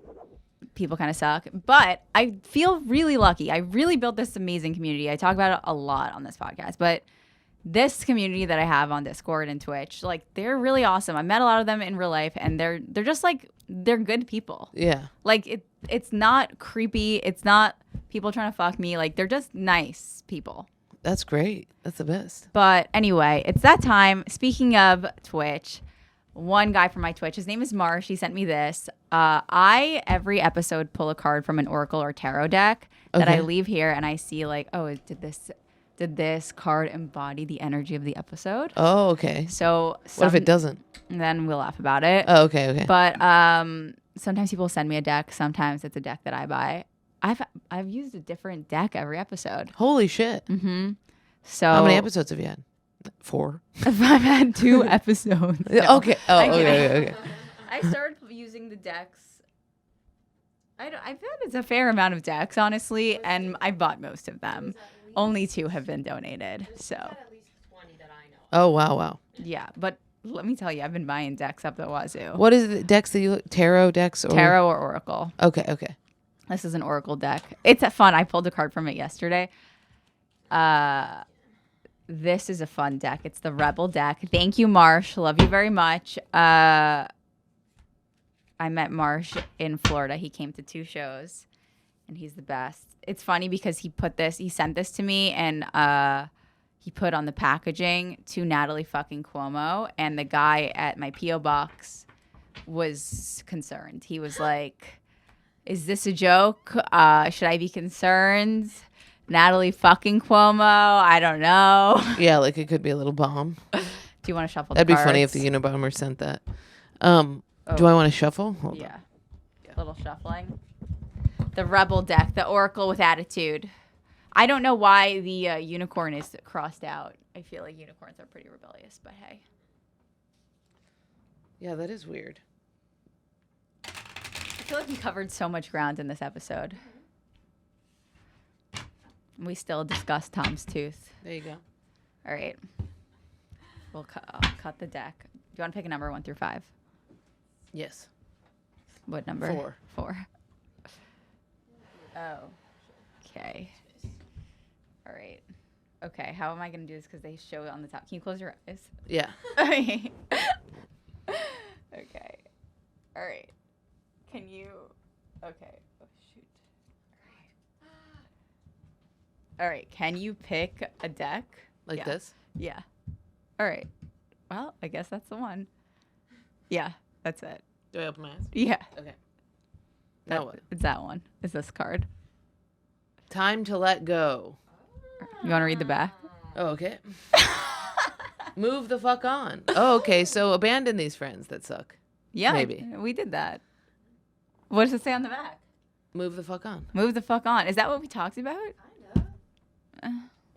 people kind of suck. But I feel really lucky. I really built this amazing community. I talk about it a lot on this podcast, but this community that I have on Discord and Twitch, like, they're really awesome. I met a lot of them in real life, and they're just like, they're good people. Yeah. Like, it's not creepy. It's not people trying to fuck me. Like, they're just nice people. That's great. That's the best. But anyway, it's that time. Speaking of Twitch, one guy from my Twitch. His name is Marsh. He sent me this. I every episode pull a card from an oracle or tarot deck that I leave here, and I see like, oh, did this card embody the energy of the episode? Oh, okay. So what if it doesn't? Then we'll laugh about it. Oh, okay. But sometimes people send me a deck. Sometimes it's a deck that I buy. I've used a different deck every episode. Holy shit. Mm-hmm. So how many episodes have you had? 4. I've had 2 episodes. No. Okay. Oh, okay. I started using the decks. I've had it's a fair amount of decks, honestly, and I bought most of them. Only 2 have been donated. So. At least 20 that I know. Oh, wow. Yeah, but let me tell you, I've been buying decks up the wazoo. What is the decks that you look? Tarot decks? Or? Tarot or oracle. Okay. This is an oracle deck. It's fun. I pulled a card from it yesterday. This is a fun deck. It's the Rebel deck. Thank you, Marsh. Love you very much. I met Marsh in Florida. He came to 2 shows, and he's the best. It's funny because he sent this to me, and he put on the packaging to Natalie fucking Cuomo, and the guy at my P.O. box was concerned. He was like, is this a joke? Should I be concerned? Natalie fucking Cuomo? I don't know. Yeah, like it could be a little bomb. Do you want to shuffle That'd the be cards? funny if the Unabomber sent that. Do I want to shuffle? Hold on. Little shuffling. The Rebel deck, the Oracle with attitude. I don't know why the unicorn is crossed out. I feel like unicorns are pretty rebellious, but hey. Yeah, that is weird. I feel like we covered so much ground in this episode. We still discussed Tom's tooth. There you go. All right. We'll cut the deck. Do you want to pick a number 1 through 5? Yes. What number? 4. 4. Oh. Okay. All right. Okay. How am I going to do this? Because they show it on the top. Can you close your eyes? Yeah. Okay. All right. Can you? Okay. Oh shoot. All right. Can you pick a deck? Like this? Yeah. All right. Well, I guess that's the one. Yeah, that's it. Do I open my eyes? Yeah. Okay. Now what? It's that one. Is this card? Time to let go. You want to read the back? Oh, okay. Move the fuck on. Oh, okay. So abandon these friends that suck. Yeah. Maybe. We did that. What does it say on the back? Move the fuck on. Move the fuck on. Is that what we talked about?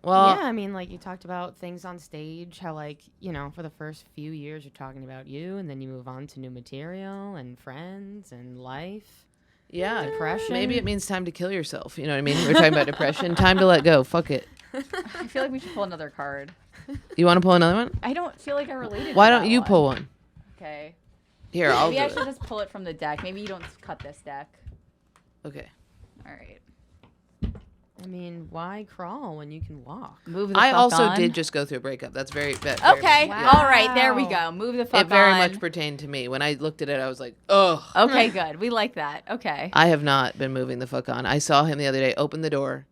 Well, yeah, I mean, like you talked about things on stage, how like, you know, for the first few years you're talking about you and then you move on to new material and friends and life. Yeah. Depression. Maybe it means time to kill yourself. You know what I mean? We're talking about depression. Time to let go. Fuck it. I feel like we should pull another card. You want to pull another one? I don't feel like I related Why to don't that you one. pull one? Okay. Here, I'll Maybe do I should it. just pull it from the deck. Maybe you don't cut this deck. Okay. All right. I mean, why crawl when you can walk? Move the I fuck also on. did just go through a breakup. That's very Okay. Wow. All right. There we go. Move the fuck It very on. much pertained to me. When I looked at it, I was like, ugh. Okay, good. We like that. Okay. I have not been moving the fuck on. I saw him the other day open the door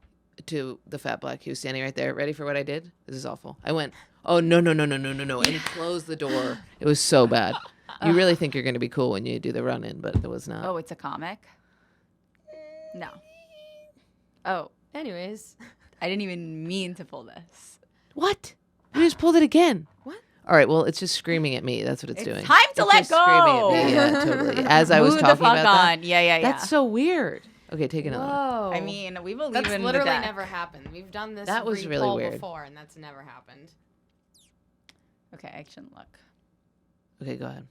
to the fat black. He was standing right there. Ready for what I did? This is awful. I went, oh, no. And he closed the door. It was so bad. You really think you're going to be cool when you do the run-in, but it was not. Oh, it's a comic? No. Oh, Anyways, I didn't even mean to pull this. What? You just pulled it again. What? All right, well, it's just screaming at me. That's what it's doing. Time to It's let just screaming go. at me. Yeah, totally. As I was Move talking the fuck about on. that. Yeah. That's so weird. Okay, take another one. whoa. I mean, we believe that's in literally the deck. never happened. We've done this That was really re-poll weird. before, and that's never happened. Okay, I shouldn't look. Okay, go ahead.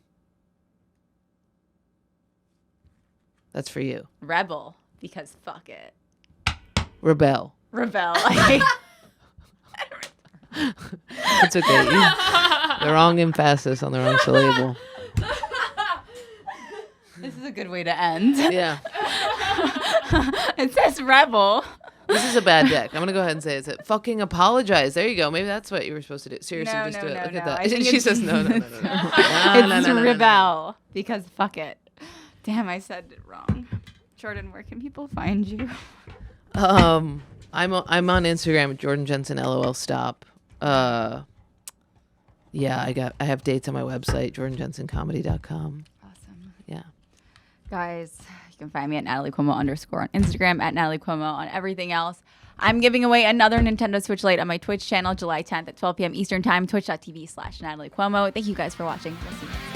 That's for you. Rebel, because fuck it. Rebel. Rebel. It's okay. The wrong emphasis on the wrong syllable. This is a good way to end. Yeah. It says rebel. This is a bad deck. I'm going to go ahead and say it's a fucking apologize. There you go. Maybe that's what you were supposed to do. Seriously, No, just no, do it. no, Look no. at that. I think She it's- says no. It's rebel, because fuck it. Damn, I said it wrong. Jordan, where can people find you? I'm on Instagram at Jordan Jensen LOL stop. Yeah, I have dates on my website, jordanjensencomedy.com. Awesome. Yeah. Guys, you can find me at Natalie Cuomo _ on Instagram, at Natalie Cuomo on everything else. I'm giving away another Nintendo Switch Lite on my Twitch channel July 10th at 12 p.m. Eastern Time, twitch.tv/Natalie Cuomo. Thank you guys for watching. We'll see you next time.